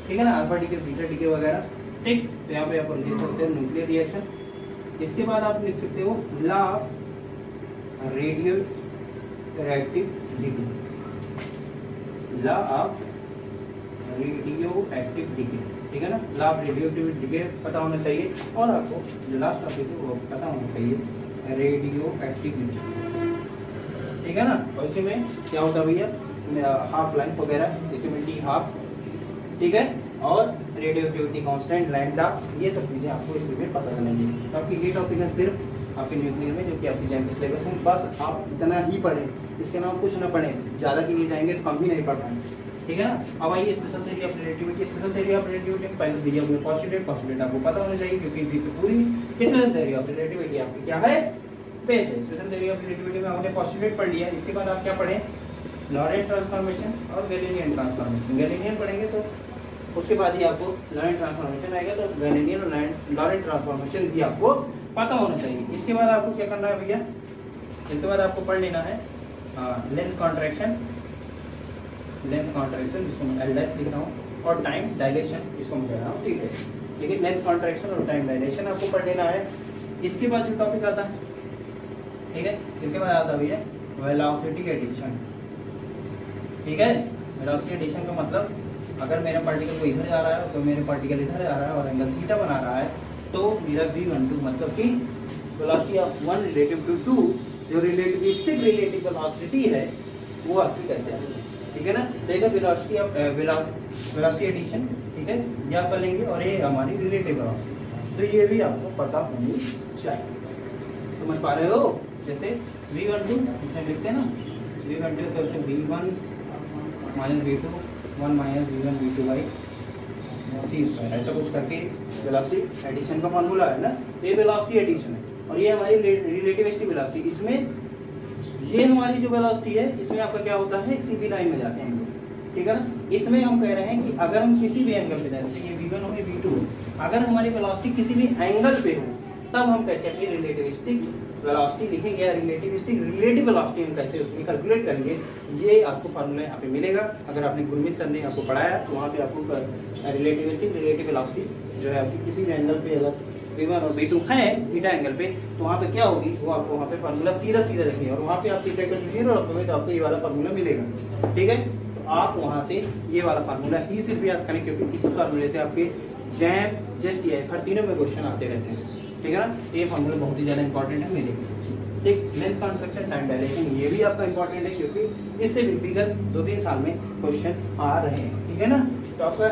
ठीक है ना, अल्फा डीके बीटा डीके वगैरह, ठीक। तो यहाँ पे आप लिख सकते हैं न्यूक्लियर रिएक्शन। इसके बाद आप लिख सकते हो law of radioactive decay, law of radioactive decay, ठीक है ना। Law of radioactive decay पता होना चाहिए, और आपको जो लास्ट टॉपिक है वो पता होना चाहिए रेडियो एक्टिविटी, ठीक है ना। और इसी में क्या होता है भैया, हाफ लाइफ वगैरह, इसमें टी हाफ, ठीक है, और रेडियो एक्टिविटी कांस्टेंट लैम्डा, ये सब चीजें आपको इसी में पता चलेंगी। तो आपकी ये टॉपिक है सिर्फ आपके न्यूक्लियर में, जो कि आपकी जैम सिलेबस में, बस आप इतना ही पढ़ें, इसके नाम कुछ ना पढ़ें, ज्यादा के लिए जाएंगे तो कम ही नहीं पढ़ पाएंगे, ठीक है ना। अब आइए special theory of relativity. Special theory of relativity पहले दिया हुआ पोस्टुलेट, पोस्टुलेट आपको पता होना चाहिए, क्योंकि इसी पे पूरी स्पेशल थ्योरी ऑफ रिलेटिविटी आपकी क्या है, बेस है। स्पेशल थ्योरी ऑफ रिलेटिविटी में हमने पोस्टुलेट पढ़ लिया। इसके बाद आप क्या पढ़ें, लॉरेंट ट्रांसफॉर्मेशन और गैलीलियन ट्रांसफॉर्मेशन। गैलीलियन पढ़ेंगे तो उसके बाद ही आपको लॉरेंट ट्रांसफॉर्मेशन आएगा, तो गैलीलियन और लॉरेंट ट्रांसफॉर्मेशन भी आपको पता होना चाहिए। इसके बाद आपको क्या करना है भैया, इसके बाद आपको पढ़ लेना है लेंथ कॉन्ट्रैक्शन, लेंथ कॉन्ट्रैक्शन जिसको मैं एल लिख रहा हूँ, और टाइम डायलेशन जिसको मैं कह रहा हूँ, ठीक है। लेकिन लेंथ कॉन्ट्रैक्शन और टाइम डायलेशन आपको पढ़ लेना है। इसके बाद जो टॉपिक आता है, ठीक है, इसके बाद आता भैया वेलोसिटी एडिशन, ठीक है। वेलोसिटी एडिशन का मतलब अगर मेरा पार्टिकल को इधर जा रहा है तो मेरे पार्टिकल इधर जा रहा है और एंगल थीटा बना रहा है, तो मेरा v12 मतलब कि velocity of one relative to two, जो रिलेटिविस्टिक रिलेटिव वेलोसिटी है वो आपकी कैसे आएगी, ठीक है ना। देखो वेलोसिटी ऑफ वेलोसिटी एडिशन, ठीक है, ये आप कर लेंगे, और ये हमारी रिलेटिव वेलोसिटी, तो ये भी आपको पता होनी चाहिए। समझ पा रहे हो। जैसे v12 इसमें लिखते हैं ना, v12 तो v1 minus v2 1 minus v1 v2 by c square, ऐसा कुछ करके वेलोसिटी एडिशन का फॉर्मूला है ना। ये वेलोसिटी एडिशन है, और ये हमारी रिलेटिविस्टिक वेलोसिटी। इसमें ये हमारी जो वेलोसिटी है, इसमें आपका क्या होता है, सीधी लाइन में जाते हैं, ठीक है ना। इसमें हम कह रहे हैं कि अगर हम किसी भी एंगल पे जाए, जैसे ये v1 हो, ये v2 हो, अगर हमारी वेलोसिटी किसी भी एंगल पे हो, तब हम कैसे अपनी रिलेटिविस्टिक वेलोसिटी लिखेंगे, या रिलेटिविस्टिक रिलेटिव वेलोसिटी हम कैसे उसकी कैलकुलेट करेंगे, ये आपको फार्मूला यहाँ पे मिलेगा। अगर आपने गुरमीत सर ने आपको पढ़ाया तो वहाँ पे आपको रिलेटिविस्टिक रिलेटिव वेलोसिटी जो है आपकी किसी भी एंगल पे अगर v1 और v2 है थीटा एंगल पे, तो वहाँ पे क्या होगी, वो आपको वहाँ पे फार्मूला सीधा सीधा रखेंगे, और वहाँ पे आप थीटा का 0 रखोगे तो आपको ये वाला फार्मूला मिलेगा, ठीक है। तो आप वहाँ से ये वाला फार्मूला ही सिर्फ याद करें, क्योंकि इस फार्मूले से आपके जैम जस्ट ये हर तीनों में क्वेश्चन आते रहते हैं, ठीक है ना। ये फार्मूला बहुत ही ज्यादा इंपॉर्टेंट है मेरे, ठीक। लेंथ कॉन्ट्रैक्शन टाइम डायलेशन ये भी आपका इंपॉर्टेंट है, क्योंकि इससे भी विगत 2-3 साल में क्वेश्चन आ रहे हैं, ठीक है ना। तो आपका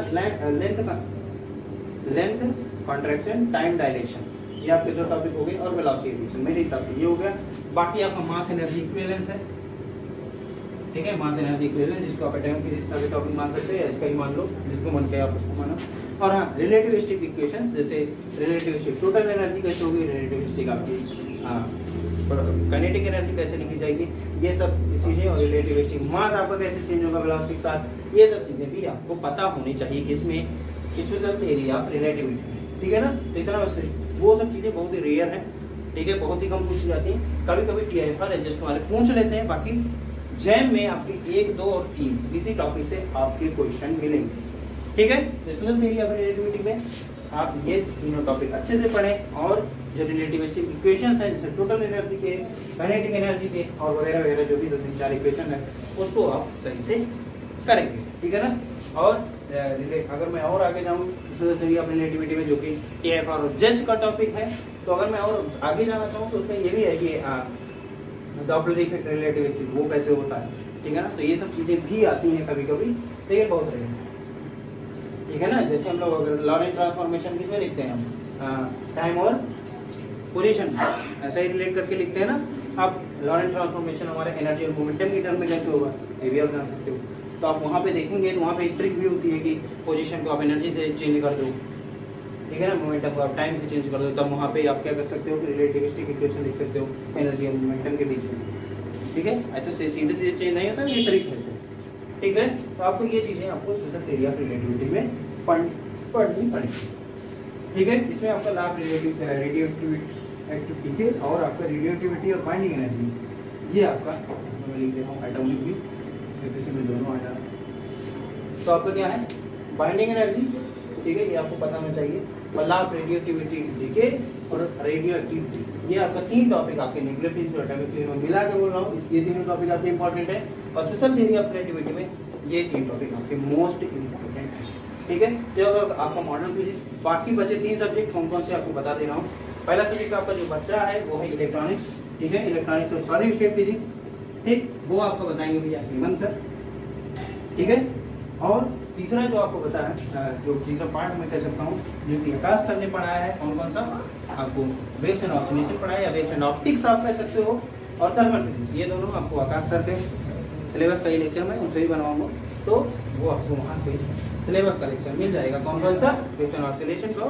लेंथ कॉन्ट्रैक्शन टाइम डायलेशन ये आपके दो टॉपिक हो गए, और वेलोसिटी एडिशन मेरे हिसाब से ये हो गया। बाकी आपका मास एनर्जी इक्विवेलेंस है, ठीक है, मास एनर्जी इक्विवेलेंस, जिसको आप एटॉमिक फिजिक्स का भी टॉपिक मान सकते हैं, इसका ही मान लो, जिसको मन किया आप उसको मानो। और हाँ, रिलेटिविस्टिक इक्वेशन, जैसे रिलेटिविस्टिक टोटल एनर्जी कैसे होगी, रिलेटिविस्टिक आपकी काइनेटिक एनर्जी कैसे लिखी जाएगी, ये सब चीजें, और रिलेटिविस्टिक मास आपका कैसे चेंज होगा वेलोसिटी के साथ, ये सब चीजें भी आपको पता होनी चाहिए इसमें स्पेशल थ्योरी ऑफ रिलेटिविटी, ठीक है ना। तो इतना वैसे वो सब चीजें बहुत ही रेयर है, ठीक है, बहुत ही कम पूछी जाती है। कभी कभी TIFR एडजस्ट वाले पूछ लेते हैं, बाकी जैम में आपके 1, 2 और 3 इसी टॉपिक से आपके क्वेश्चन मिलेंगे, ठीक है। स्पेशल थ्योरी ऑफ रिलेटिविटी में आप ये तीनों टॉपिक अच्छे से पढ़ें और जो रिलेटिविस्टिक इक्वेशंस है जैसे टोटल एनर्जी के, काइनेटिक एनर्जी के और वगैरह वगैरह जो भी 2-3-4 इक्वेशन है उसको आप सही से करेंगे, ठीक है ना। और अगर मैं और आगे जाऊँ स्पेशल थ्योरी ऑफ रिलेटिविटी में जो कि टीएफ और जेस का टॉपिक है, तो अगर मैं और आगे जाना चाहूँ तो उसमें ये भी है कि डॉपलर इफेक्ट रिलेटिविस्टिक वो कैसे होता है, ठीक है ना। तो ये सब चीजें भी आती हैं कभी कभी, तो ये बहुत रहे, ठीक है ना। जैसे हम लोग अगर लॉरेंट ट्रांसफॉर्मेशन किसमें लिखते हैं हम, टाइम और पोजीशन ऐसा ही रिलेट करके लिखते हैं ना। आप लॉरेंट ट्रांसफॉर्मेशन हमारे एनर्जी और मोमेंटम की टर्म में कैसे होगा ये भी आप जान सकते हो। तो आप वहाँ पे देखेंगे तो वहाँ पे एक ट्रिक भी होती है कि पोजीशन को आप एनर्जी से चेंज कर दो, ठीक है ना, मोमेंटम को आप टाइम से चेंज कर दो, तब वहाँ पे आप क्या कर सकते हो कि रिलेटिविस्टिक इक्वेशन लिख सकते हो एनर्जी और मोमेंटम के बीच में, ठीक है। ऐसे से सीधे सीधे चेंज नहीं होता, ये ट्रिक है, ठीक है। तो आपको ये चीजें आपको स्पेशल थ्योरी ऑफ रिलेटिविटी में पढ़नी पड़ेगी, ठीक है। इसमें आपका लाभ रेडियोएक्टिविटी के और आपका रेडियोएक्टिविटी और बाइंडिंग एनर्जी, ये आपका मैं लिख देता हूँ एटॉमिक व्यू, किसी में दोनों आ जाए। तो आपका क्या है बाइंडिंग एनर्जी, ठीक है, ये आपको पता होना चाहिए। और लाभ रेडियोएक्टिविटी डीके और रेडियो एक्टिविटी, ये आपका 3 टॉपिक आपके न्यूक्लियर फिजिक्स और एटॉमिक थ्योरी में मिला के बोल रहा हूँ, ये तीनों टॉपिक आपके इंपॉर्टेंट है। और स्पेशल थ्योरी ऑफ रिलेटिविटी में ये 3 टॉपिक आपके मोस्ट इंपॉर्टेंट है, ठीक है। तो अगर आपका मॉडर्न फिजिक्स, बाकी बचे 3 सब्जेक्ट कौन कौन से आपको बता दे रहा हूँ। पहला सब्जेक्ट आपका जो बच्चा है वो है इलेक्ट्रॉनिक्स, ठीक है, इलेक्ट्रॉनिक्स और सॉलिड स्टेट फिजिक्स, ठीक, वो आपको बताएंगे भैया हेमंत सर, ठीक है। और तीसरा जो आपको बता है, जो तीसरा पार्ट मैं कह सकता हूँ जो कि आकाश सर ने पढ़ाया है, कौन कौन सा आपको वेव्स एंड ऑसिलेशन पढ़ाया या वेव्स एंड ऑप्टिक्स आप कह सकते हो, और थर्मल फिजिक्स, ये दोनों आपको आकाश सर के सिलेबस का ही लेक्चर में उनसे ही बनवाऊंगा, तो वो आपको वहाँ से सिलेबस का लेक्चर मिल जाएगा कौन कौन सा वेव्स एंड ऑसिलेशन का,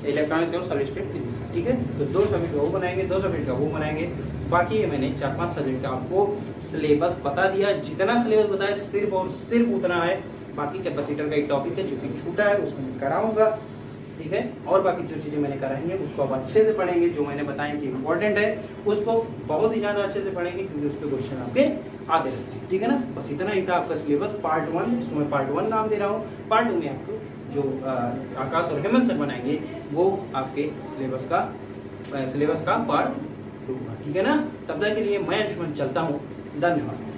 इलेक्ट्रॉनिक्स और सॉलिड स्टेट फिजिक्स, ठीक है। तो 2 सब्जेक्ट का वो बनाएंगे, 2 सब्जेक्ट का वो बनाएंगे। बाकी ये मैंने 4-5 सब्जेक्ट का आपको सिलेबस बता दिया, जितना सिलेबस बताया सिर्फ और सिर्फ उतना है। बाकी कैपेसिटर का एक टॉपिक है जो कि छूटा है, उसको मैं कराऊंगा, ठीक है। और बाकी जो चीजें मैंने कराई हैं उसको आप अच्छे से पढ़ेंगे, जो मैंने बताया कि इंपॉर्टेंट है उसको बहुत ही ज्यादा अच्छे से पढ़ेंगे, क्योंकि उसके क्वेश्चन आपके आते रहते हैं, ठीक है ना। बस इतना ही था आपका सिलेबस पार्ट 1, इसको मैं पार्ट 1 नाम दे रहा हूँ। पार्ट 2 में आपको जो आकाश और हेमंत सर बनाएंगे वो आपके सिलेबस का पार्ट 2, ठीक है ना। तब तक के लिए मैं अंशुमन चलता हूँ, धन्यवाद।